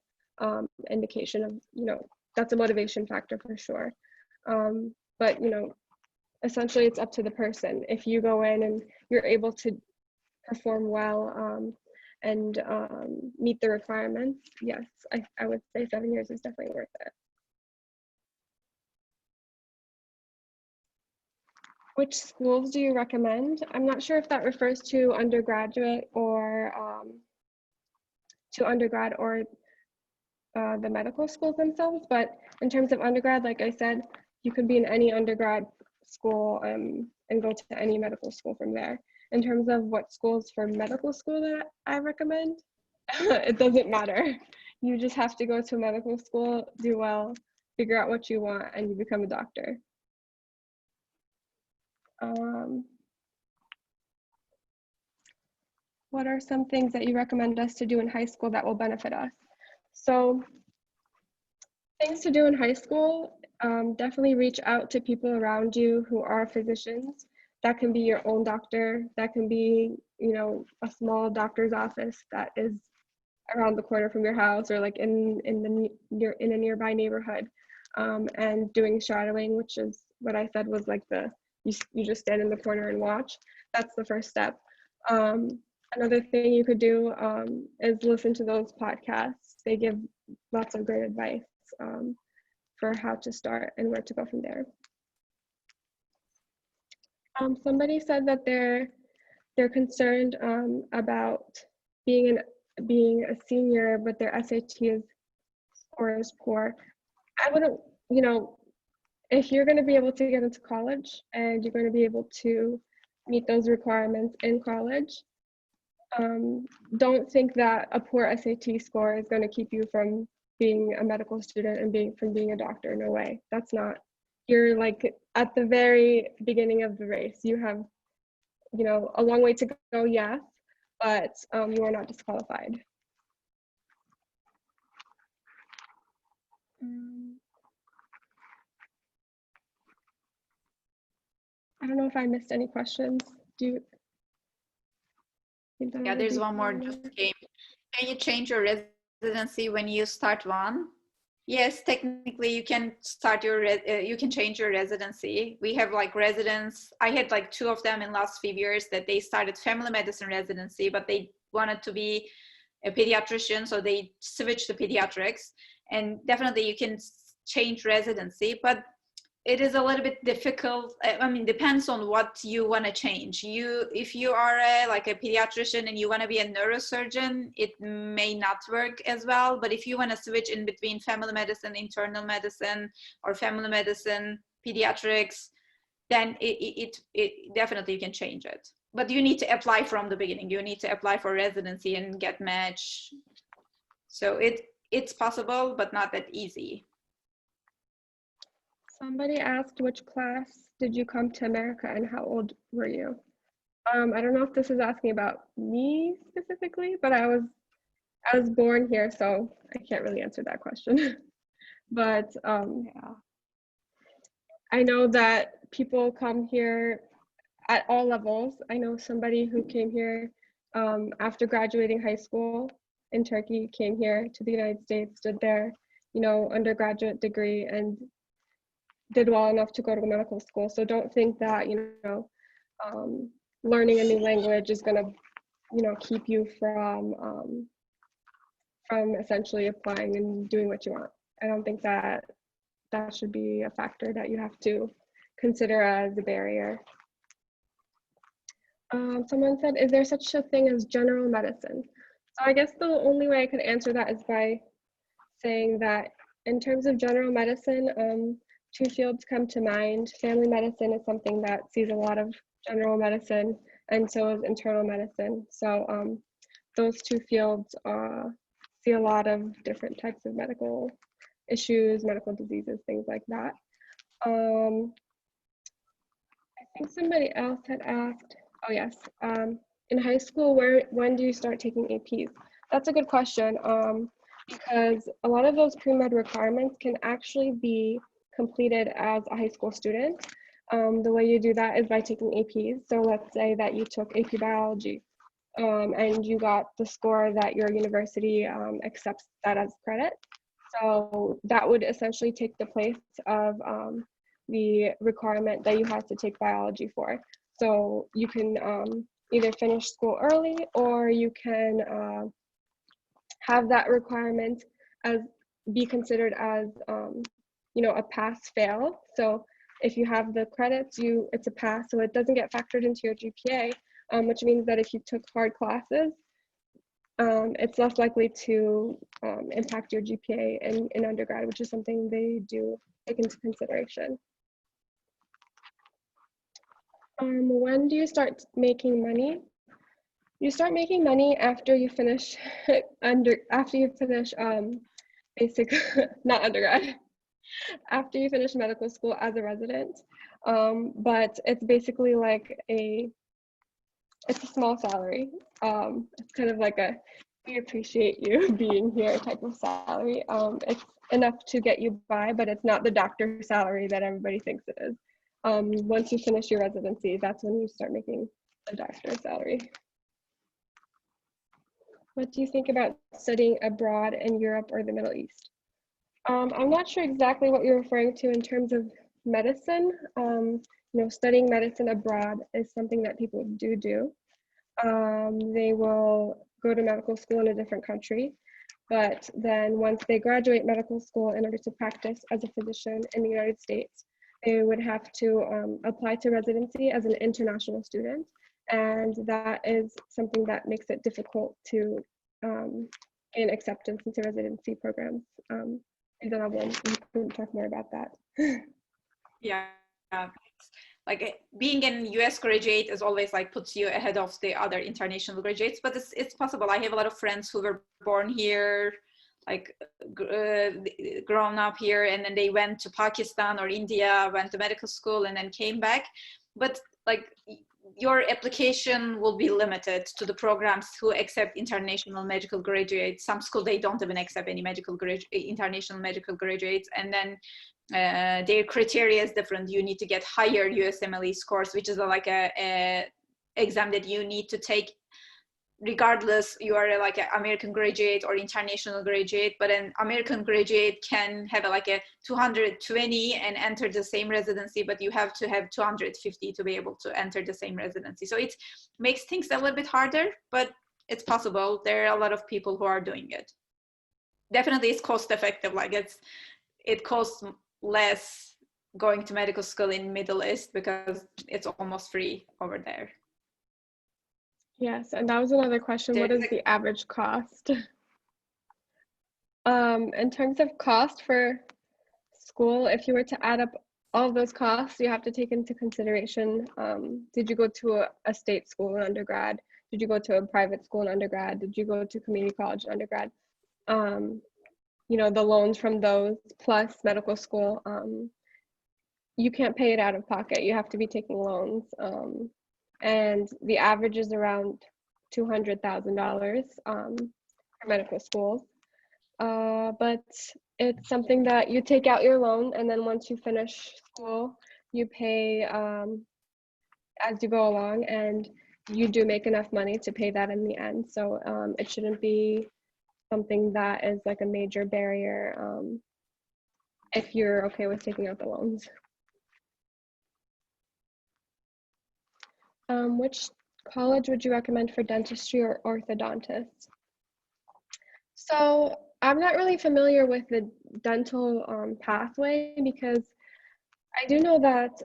indication of, you know, that's a motivation factor for sure. But, you know, essentially it's up to the person. If you go in and you're able to perform well and meet the requirements, yes, I would say 7 years is definitely worth it. Which schools do you recommend? I'm not sure if that refers to undergraduate or the medical schools themselves, but in terms of undergrad, like I said, you could be in any undergrad school and go to any medical school from there. In terms of what schools for medical school that I recommend, it doesn't matter. You just have to go to a medical school, do well, figure out what you want, and you become a doctor. What are some things that you recommend us to do in high school that will benefit us? So things to do in high school, definitely reach out to people around you who are physicians. That can be your own doctor. That can be, you know, a small doctor's office that is around the corner from your house or like in a nearby neighborhood. And doing shadowing, which is what I said was like you just stand in the corner and watch. That's the first step. Another thing you could do is listen to those podcasts. They give lots of great advice. for how to start and where to go from there. Somebody said that they're concerned about being a senior, but their SAT score is poor. I wouldn't, you know, if you're going to be able to get into college and you're going to be able to meet those requirements in college, don't think that a poor SAT score is going to keep you from being a medical student and from being a doctor. No way. That's not. You're like at the very beginning of the race. You have, you know, a long way to go, yes, but you are not disqualified. I don't know if I missed any questions. Do you think that? Yeah, there's one more just came. Can you change your residency when you start one? Yes, technically you can start you can change your residency. We have like residents. I had like 2 of them in last few years that they started family medicine residency, but they wanted to be a pediatrician, so they switched to pediatrics. And definitely you can change residency, but it is a little bit difficult. I mean, depends on what you want to change. If you are like a pediatrician and you want to be a neurosurgeon, it may not work as well. But if you want to switch in between family medicine, internal medicine, or family medicine, pediatrics, then it definitely you can change it. But you need to apply from the beginning. You need to apply for residency and get match. So it's possible, but not that easy. Somebody asked, which class did you come to America and how old were you? I don't know if this is asking about me specifically, but I was born here, so I can't really answer that question. But yeah. I know that people come here at all levels. I know somebody who came here after graduating high school in Turkey, came here to the United States, did their, you know, undergraduate degree and did well enough to go to medical school. So don't think that, you know, learning a new language is going to, you know, keep you from essentially applying and doing what you want. I don't think that should be a factor that you have to consider as a barrier. Someone said, is there such a thing as general medicine? So I guess the only way I could answer that is by saying that in terms of general medicine, 2 fields come to mind. Family medicine is something that sees a lot of general medicine, and so is internal medicine. So those 2 fields see a lot of different types of medical issues, medical diseases, things like that. I think somebody else had asked, oh yes, in high school, when do you start taking APs? That's a good question, because a lot of those pre-med requirements can actually be completed as a high school student. The way you do that is by taking APs. So let's say that you took AP biology and you got the score that your university accepts that as credit. So that would essentially take the place of the requirement that you had to take biology for. So you can either finish school early, or you can have that requirement as be considered as you know, a pass-fail. So if you have the credits, it's a pass, so it doesn't get factored into your GPA, which means that if you took hard classes, it's less likely to impact your GPA in undergrad, which is something they do take into consideration. When do you start making money? You start making money after you finish basic, not undergrad. After you finish medical school as a resident, but it's basically like it's a small salary. It's kind of like we appreciate you being here type of salary. It's enough to get you by, but it's not the doctor salary that everybody thinks it is. Once you finish your residency, that's when you start making a doctor salary. What do you think about studying abroad in Europe or the Middle East? I'm not sure exactly what you're referring to in terms of medicine. You know, studying medicine abroad is something that people do. They will go to medical school in a different country. But then once they graduate medical school, in order to practice as a physician in the United States, they would have to apply to residency as an international student. And that is something that makes it difficult to gain acceptance into residency programs. And then we can talk more about that. Yeah. Like being an US graduate is always like puts you ahead of the other international graduates, but it's possible. I have a lot of friends who were born here, like grown up here, and then they went to Pakistan or India, went to medical school, and then came back. But like your application will be limited to the programs who accept international medical graduates. Some schools, they don't even accept any international medical graduates. And then their criteria is different. You need to get higher USMLE scores, which is like a exam that you need to take regardless you are like an American graduate or international graduate. But an American graduate can have like a 220 and enter the same residency, but you have to have 250 to be able to enter the same residency. So it makes things a little bit harder, but it's possible. There are a lot of people who are doing it. Definitely it's cost effective. Like it costs less going to medical school in Middle East because it's almost free over there. Yes, and that was another question. What is the average cost? In terms of cost for school, if you were to add up all of those costs, you have to take into consideration, did you go to a state school in undergrad? Did you go to a private school in undergrad? Did you go to community college in undergrad? You know, the loans from those plus medical school, you can't pay it out of pocket. You have to be taking loans. And the average is around $200,000 for medical schools. But it's something that you take out your loan, and then once you finish school, you pay as you go along, and you do make enough money to pay that in the end. So it shouldn't be something that is like a major barrier if you're okay with taking out the loans. Which college would you recommend for dentistry or orthodontist? So I'm not really familiar with the dental pathway, because I do know that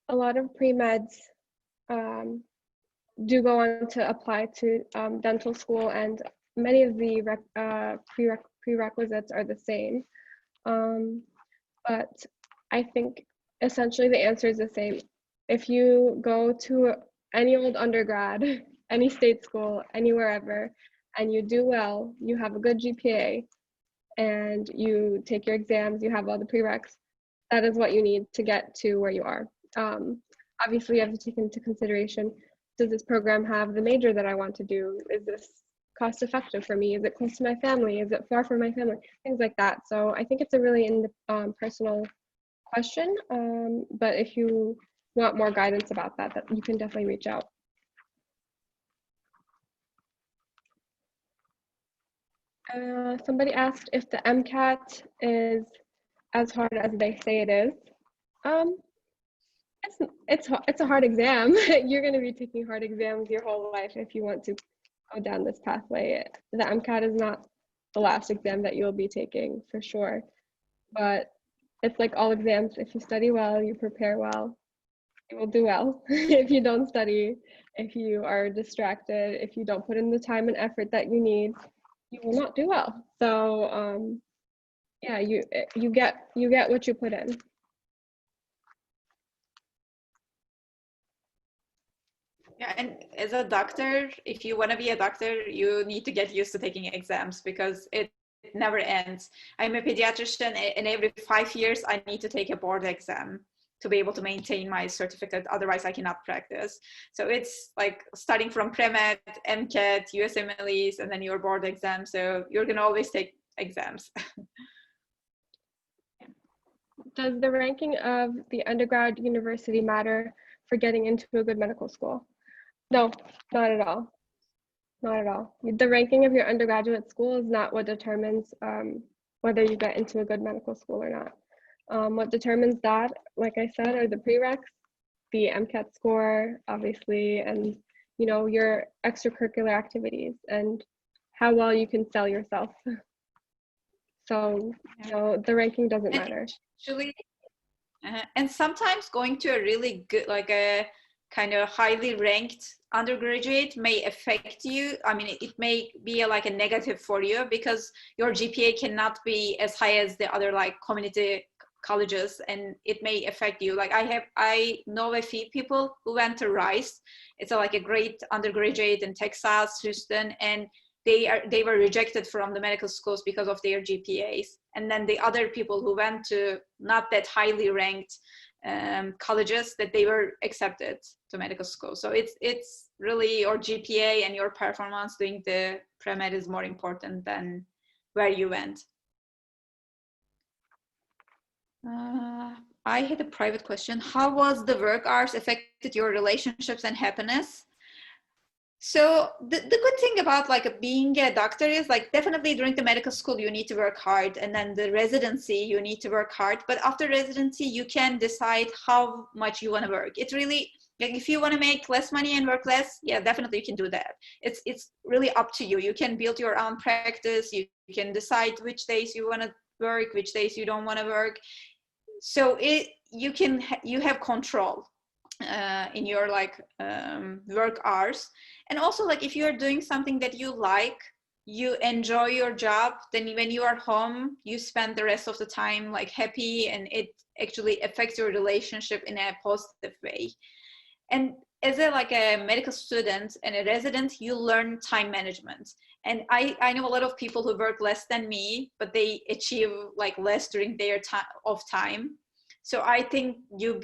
a lot of pre-meds do go on to apply to dental school, and many of the prerequisites are the same. But I think essentially the answer is the same. If you go to any old undergrad, any state school, anywhere ever, and you do well, you have a good GPA, and you take your exams, you have all the prereqs, that is what you need to get to where you are. Obviously, you have to take into consideration, does this program have the major that I want to do? Is this cost effective for me? Is it close to my family? Is it far from my family? Things like that. So I think it's a really personal question, but if you want more guidance about that, you can definitely reach out. Somebody asked if the MCAT is as hard as they say it is. It's a hard exam. You're going to be taking hard exams your whole life if you want to go down this pathway. The MCAT is not the last exam that you'll be taking, for sure. But it's like all exams. If you study well, you prepare well, you will do well. If you don't study, if you are distracted, if you don't put in the time and effort that you need, you will not do well. So yeah, you get what you put in. Yeah, and as a doctor, if you want to be a doctor, you need to get used to taking exams because it never ends. I'm a pediatrician, and every 5 years I need to take a board exam to be able to maintain my certificate. Otherwise, I cannot practice. So it's like starting from pre-med, MCAT, USMLEs, and then your board exam. So you're going to always take exams. Does the ranking of the undergrad university matter for getting into a good medical school? No, not at all. Not at all. The ranking of your undergraduate school is not what determines whether you get into a good medical school or not. What determines that, like I said, are the prereqs, the MCAT score, obviously, and your extracurricular activities. And how well you can sell yourself. So, you know, the ranking doesn't matter. Actually, and sometimes going to a really good, like a kind of highly ranked undergraduate may affect you. I mean, it may be like a negative for you because your GPA cannot be as high as the other like community colleges, and it may affect you. Like I know a few people who went to Rice. It's like a great undergraduate in Texas, Houston, and they were rejected from the medical schools because of their GPAs. And then the other people who went to not that highly ranked colleges, that they were accepted to medical school. So it's really your GPA and your performance doing the pre-med is more important than where you went. I had a private question. How was the work hours affected your relationships and happiness? So the good thing about like being a doctor is like definitely during the medical school you need to work hard, and then the residency you need to work hard, but after residency you can decide how much you want to work. It's really like if you want to make less money and work less, yeah, definitely you can do that. It's really up to you. You can build your own practice. You can decide which days you want to work, which days you don't want to work. So you have control in your like work hours. And also like if you're doing something that you like, you enjoy your job, then when you are home you spend the rest of the time like happy, and it actually affects your relationship in a positive way. And as a like a medical student and a resident, you learn time management. And I know a lot of people who work less than me, but they achieve like less during their time. So I think you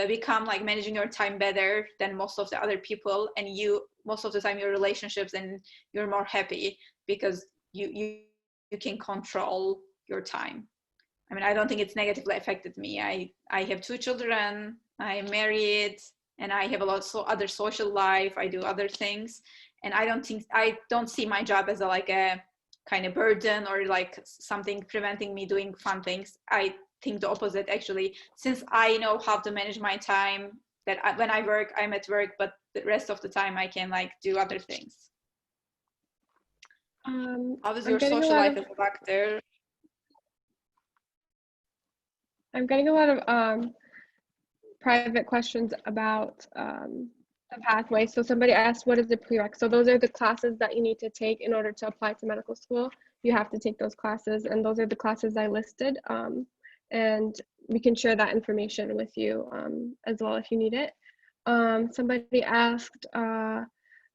become like managing your time better than most of the other people, and you most of the time your relationships, and you're more happy because you can control your time. I mean, I don't think it's negatively affected me. I have 2 children, I'm married, and I have a lot of other social life. I do other things, and I don't see my job as like a kind of burden or like something preventing me doing fun things. I think the opposite actually, since I know how to manage my time, that when I work, I'm at work, but the rest of the time I can like do other things. How is your social life as a doctor? I'm getting a lot of private questions about the pathway. So somebody asked, what is the prereq? So those are the classes that you need to take in order to apply to medical school. You have to take those classes, and those are the classes I listed. And we can share that information with you as well if you need it. Somebody asked,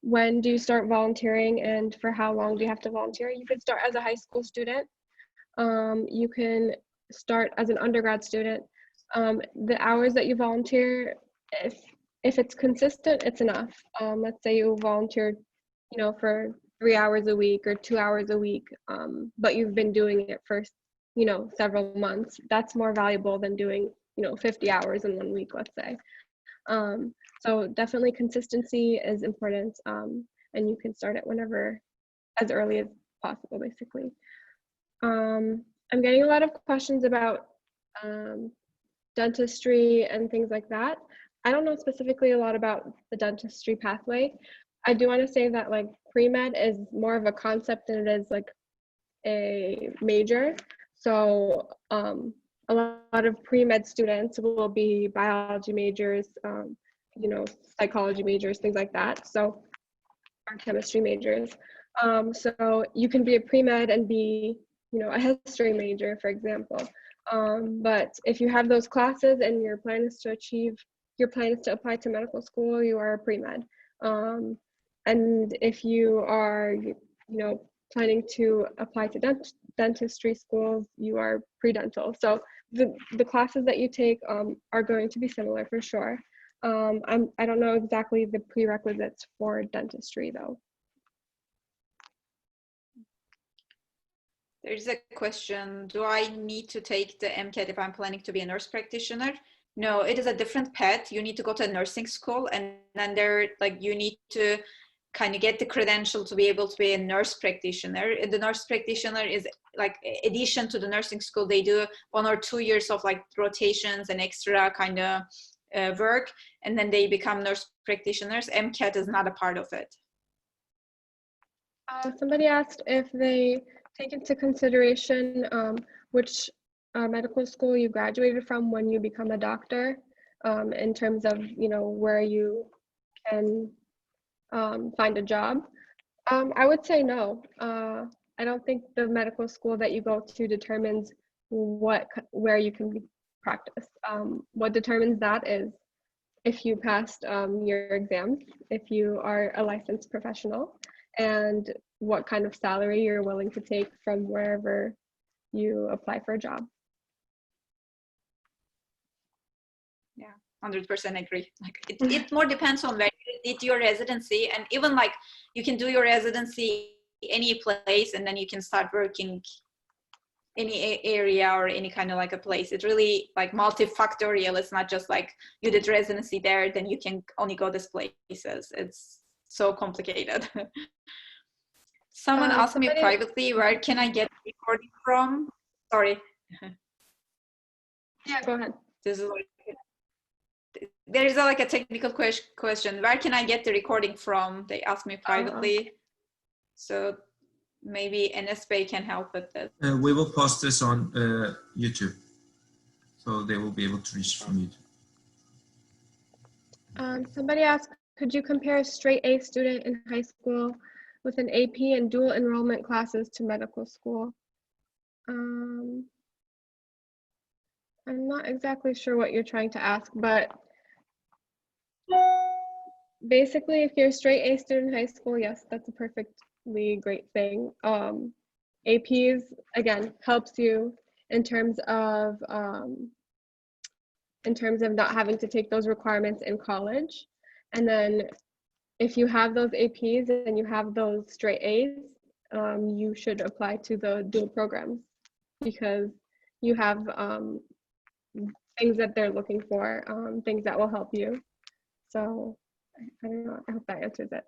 when do you start volunteering and for how long do you have to volunteer? You can start as a high school student. You can start as an undergrad student. The hours that you volunteer, if it's consistent, it's enough. Let's say you volunteer, you know, for 3 hours a week or 2 hours a week, but you've been doing it for, you know, several months. That's more valuable than doing, you know, 50 hours in 1 week, let's say. So definitely consistency is important, and you can start it whenever, as early as possible, basically. I'm getting a lot of questions about dentistry and things like that. I don't know specifically a lot about the dentistry pathway. I do want to say that like pre-med is more of a concept than it is like a major. So a lot of pre-med students will be biology majors, you know, psychology majors, things like that. So, or chemistry majors. So you can be a pre-med and be, you know, a history major, for example. But if you have those classes and your plan is to apply to medical school, you are a pre-med. And if you are, you know, planning to apply to dentistry schools, you are pre-dental. So the classes that you take are going to be similar for sure. I don't know exactly the prerequisites for dentistry though. There's a question, do I need to take the MCAT if I'm planning to be a nurse practitioner? No, it is a different path. You need to go to a nursing school, and then you need to kind of get the credential to be able to be a nurse practitioner. The nurse practitioner is like addition to the nursing school. They do 1 or 2 years of like rotations and extra kind of work, and then they become nurse practitioners. MCAT is not a part of it. Somebody asked if they take into consideration which medical school you graduated from when you become a doctor, in terms of, where you can find a job. I would say no. I don't think the medical school that you go to determines where you can practice. What determines that is if you passed your exams, if you are a licensed professional, and what kind of salary you're willing to take from wherever you apply for a job. Yeah, 100% agree. Like it more depends on where you did your residency, and even like you can do your residency any place and then you can start working any area or any kind of like a place. It's really like multifactorial. It's not just like you did residency there, then you can only go these places. It's so complicated. Someone asked me privately, where can I get the recording from? Sorry. Yeah, go ahead. This is like, there is like a technical question. Where can I get the recording from? They asked me privately. So maybe NSP can help with this. We will post this on YouTube, so they will be able to reach from YouTube. Somebody asked, could you compare a straight A student in high school with an AP and dual enrollment classes to medical school? I'm not exactly sure what you're trying to ask, but basically if you're a straight A student in high school, yes, that's a perfectly great thing. APs, again, helps you in terms of not having to take those requirements in college. And then if you have those APs and you have those straight A's, you should apply to the dual programs because you have things that they're looking for, things that will help you. So I don't know, I hope that answers it.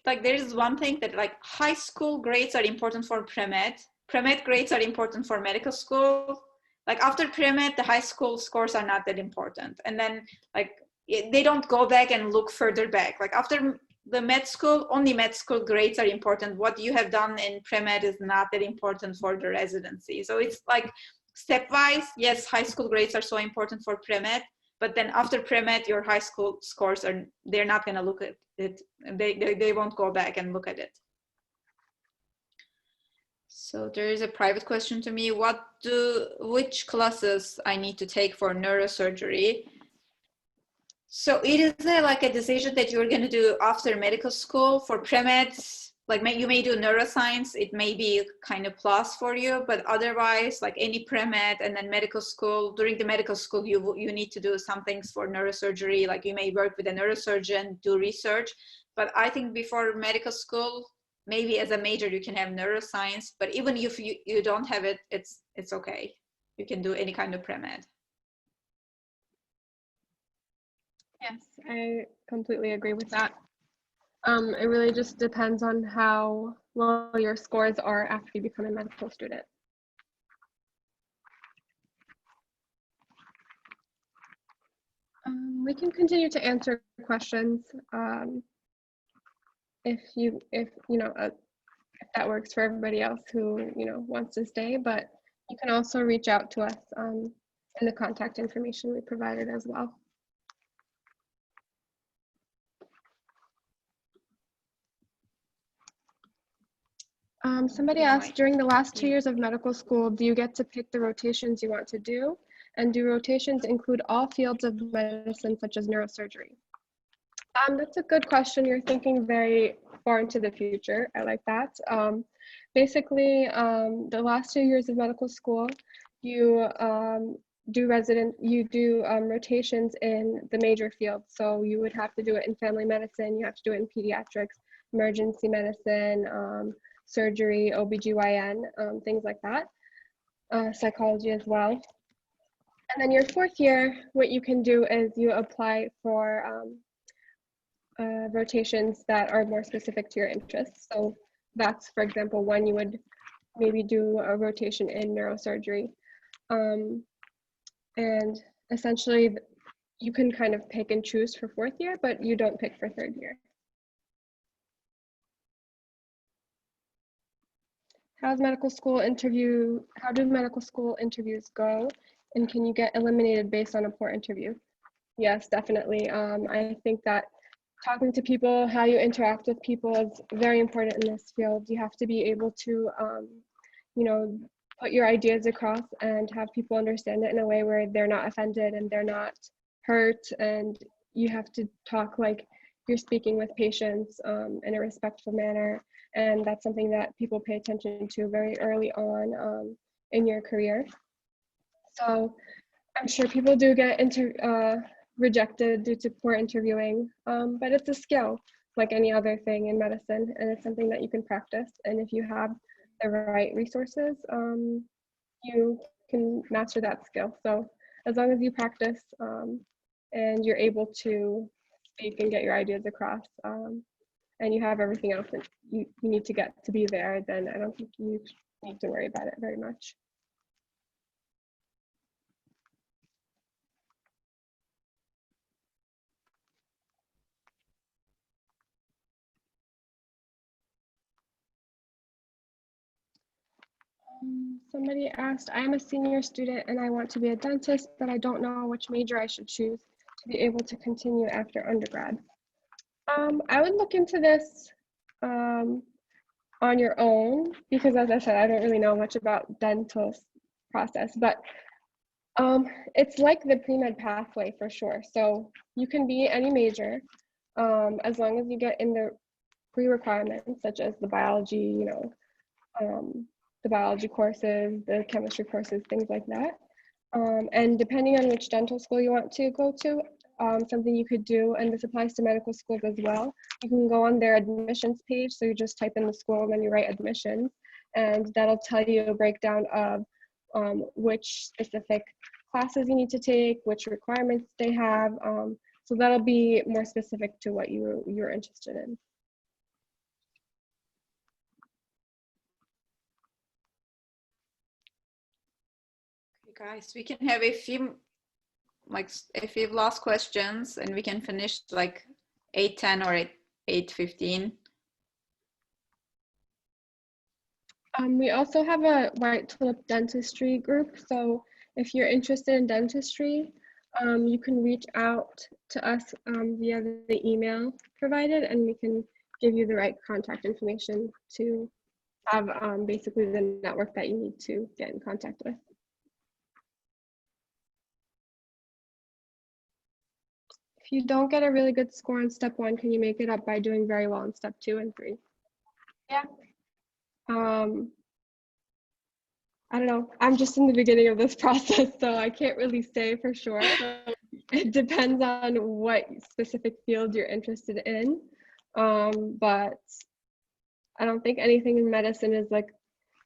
Like there's one thing that like high school grades are important for pre-med. Pre-med grades are important for medical school. Like after pre-med, the high school scores are not that important. And then like they don't go back and look further back. Like after the med school, only med school grades are important. What you have done in pre-med is not that important for the residency. So it's like stepwise, yes, high school grades are so important for pre-med, but then after pre-med, your high school scores they're not gonna look at it. They won't go back and look at it. So there is a private question to me. Which classes I need to take for neurosurgery? So it is like a decision that you're going to do after medical school. For pre-med, like you may do neuroscience, it may be kind of plus for you, but otherwise like any pre-med and then medical school, during the medical school, you need to do some things for neurosurgery, like you may work with a neurosurgeon, do research. But I think before medical school, maybe as a major you can have neuroscience, but even if you don't have it, it's okay. You can do any kind of pre-med. Yes, I completely agree with that. It really just depends on how well your scores are after you become a medical student. We can continue to answer questions if that works for everybody else who wants to stay, but you can also reach out to us in the contact information we provided as well. Somebody asked, during the last 2 years of medical school, do you get to pick the rotations you want to do? And do rotations include all fields of medicine, such as neurosurgery? That's a good question. You're thinking very far into the future. I like that. Basically, the last 2 years of medical school, you do rotations in the major fields. So you would have to do it in family medicine, you have to do it in pediatrics, emergency medicine, surgery, OBGYN, things like that, psychology as well. And then your 4th year, what you can do is you apply for rotations that are more specific to your interests. So that's, for example, when you would maybe do a rotation in neurosurgery. And essentially, you can kind of pick and choose for fourth year, but you don't pick for third year. How do medical school interviews go? And can you get eliminated based on a poor interview? Yes, definitely. I think that talking to people, how you interact with people is very important in this field. You have to be able to, you know, put your ideas across and have people understand it in a way where they're not offended and they're not hurt. And you have to talk like you're speaking with patients in a respectful manner. And that's something that people pay attention to very early on in your career. So I'm sure people do get rejected due to poor interviewing, but it's a skill like any other thing in medicine, and it's something that you can practice. And if you have the right resources, you can master that skill. So as long as you practice and you're able to speak and get your ideas across, and you have everything else that you need to get to be there, then I don't think you need to worry about it very much. Somebody asked, I am a senior student and I want to be a dentist, but I don't know which major I should choose to be able to continue after undergrad. I would look into this on your own, because as I said, I don't really know much about dental process, but it's like the pre-med pathway for sure. So you can be any major as long as you get in the pre-requirements, such as the biology, you know, the biology courses, the chemistry courses, things like that. And depending on which dental school you want to go to, something you could do, and this applies to medical schools as well, you can go on their admissions page. So you just type in the school and then you write admissions, and that'll tell you a breakdown of which specific classes you need to take, which requirements they have. So that'll be more specific to what you're interested in. Guys, we can have a few last questions, and we can finish like 8:10 or 8:15. We also have a White Tulip Dentistry group. So if you're interested in dentistry, you can reach out to us via the email provided, and we can give you the right contact information to have basically the network that you need to get in contact with. If you don't get a really good score on step 1, can you make it up by doing very well in step 2 and 3? Yeah. I don't know. I'm just in the beginning of this process, so I can't really say for sure. It depends on what specific field you're interested in. But I don't think anything in medicine is like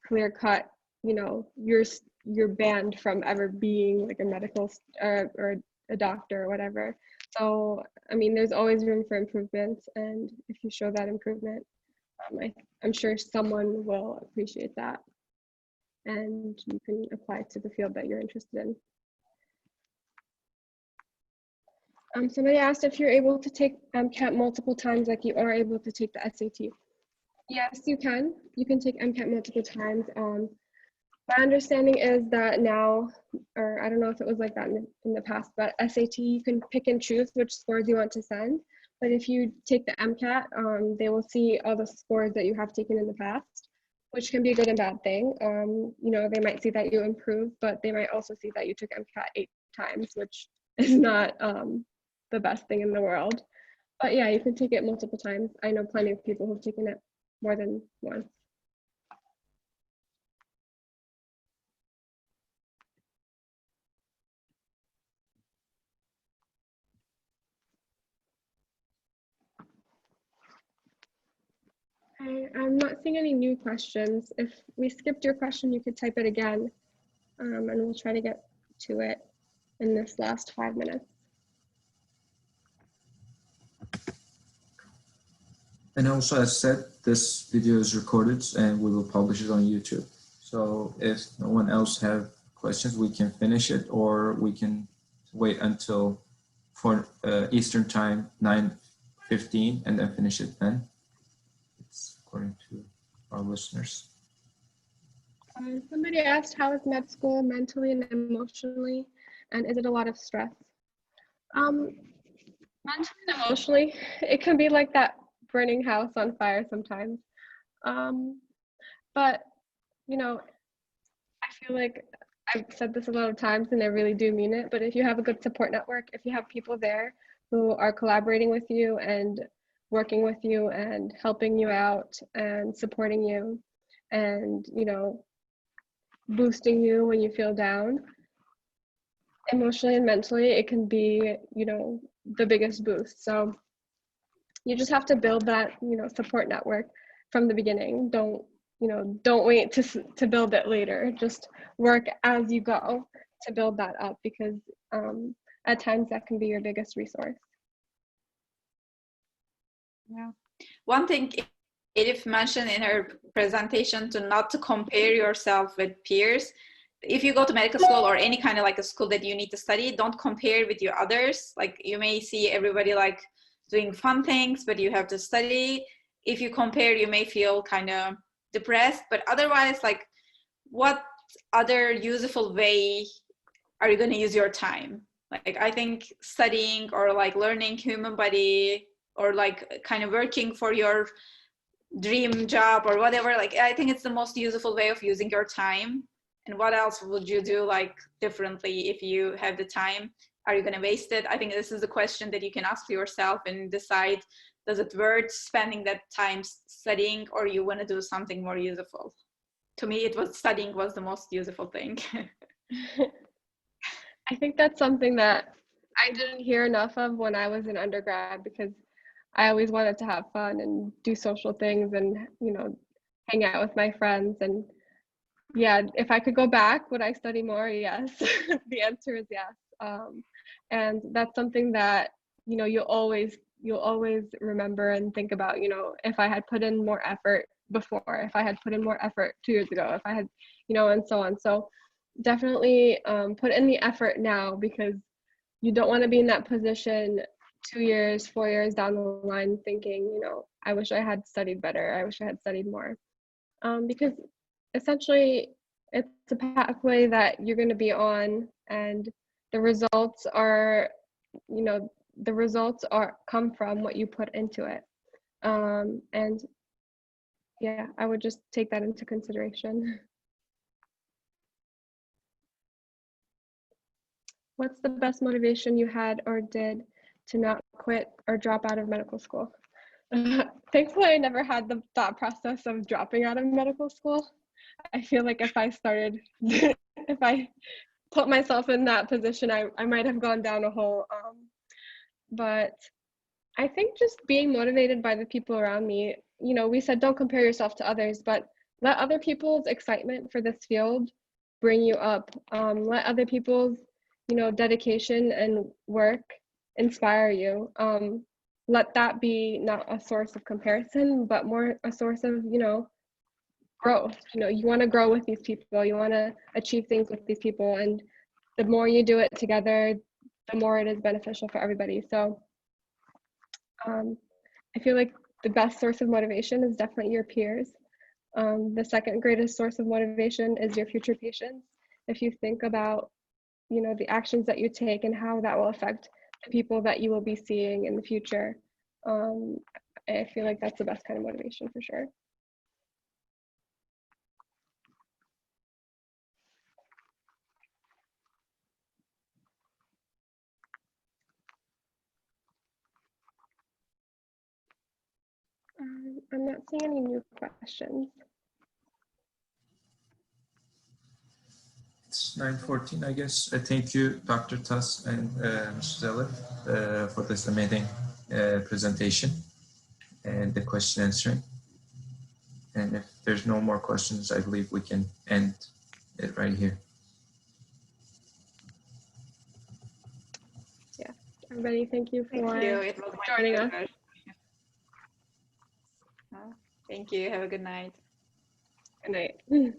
clear cut, you know, you're banned from ever being like a medical or a doctor or whatever. So, I mean, there's always room for improvement, and if you show that improvement, I'm sure someone will appreciate that, and you can apply to the field that you're interested in. Somebody asked if you're able to take MCAT multiple times like you are able to take the SAT. Yes, you can. You can take MCAT multiple times. My understanding is that now, or I don't know if it was like that in the past, but SAT, you can pick and choose which scores you want to send. But if you take the MCAT, they will see all the scores that you have taken in the past, which can be a good and bad thing. You know, they might see that you improved, but they might also see that you took MCAT 8 times, which is not the best thing in the world. But yeah, you can take it multiple times. I know plenty of people who've taken it more than once. I'm not seeing any new questions. If we skipped your question, you could type it again, and we'll try to get to it in this last 5 minutes. And also, as said, this video is recorded and we will publish it on YouTube. So if no one else have questions, we can finish it, or we can wait until for Eastern time, 9:15, and then finish at 10. It's according to our listeners. Somebody asked, how is med school mentally and emotionally, and is it a lot of stress? Mentally and emotionally, it can be like that burning house on fire sometimes. But, you know, I feel like I've said this a lot of times and I really do mean it, but if you have a good support network, if you have people there who are collaborating with you and working with you and helping you out and supporting you and, you know, boosting you when you feel down, emotionally and mentally, it can be, you know, the biggest boost. So you just have to build that, you know, support network from the beginning. Don't wait to build it later. Just work as you go to build that up, because at times that can be your biggest resource. Yeah. One thing Edith mentioned in her presentation, not to compare yourself with peers. If you go to medical school or any kind of like a school that you need to study, don't compare with your others. Like you may see everybody like doing fun things, but you have to study. If you compare, you may feel kind of depressed, but otherwise, like what other useful way are you going to use your time? Like I think studying or like learning human body or like kind of working for your dream job or whatever, like I think it's the most useful way of using your time. And what else would you do like differently if you have the time? Are you going to waste it? I think this is a question that you can ask yourself and decide, does it worth spending that time studying, or you want to do something more useful? To me, it was studying was the most useful thing. I think that's something that I didn't hear enough of when I was in undergrad, because I always wanted to have fun and do social things and, you know, hang out with my friends. And yeah, if I could go back, would I study more? Yes. The answer is yes. And that's something that, you know, you'll always remember and think about, you know, if I had put in more effort before, if I had put in more effort 2 years ago, if I had, you know, and so on. So definitely put in the effort now, because you don't want to be in that position 2 years, 4 years down the line thinking, you know, I wish I had studied better. I wish I had studied more. Because essentially it's a pathway that you're going to be on, and the results are, you know, come from what you put into it. And yeah, I would just take that into consideration. What's the best motivation you had or did to not quit or drop out of medical school? Thankfully, I never had the thought process of dropping out of medical school. I feel like if I started, if I put myself in that position, I might have gone down a hole. But I think just being motivated by the people around me, you know, we said don't compare yourself to others, but let other people's excitement for this field bring you up. Let other people's, you know, dedication and work inspire you. Let that be not a source of comparison, but more a source of, you know, growth. You know, you want to grow with these people, you want to achieve things with these people, and the more you do it together, the more it is beneficial for everybody. So I feel like the best source of motivation is definitely your peers. The second greatest source of motivation is your future patients. If you think about, you know, the actions that you take and how that will affect the people that you will be seeing in the future, I feel like that's the best kind of motivation for sure. I'm not seeing any new questions. It's 9:14, I guess. Thank you, Dr. Tuss and Mr. Zeller, for this amazing presentation and the question answering. And if there's no more questions, I believe we can end it right here. Yeah, everybody, thank you for It was my joining us. pleasure. Thank you. Have a good night. Good night.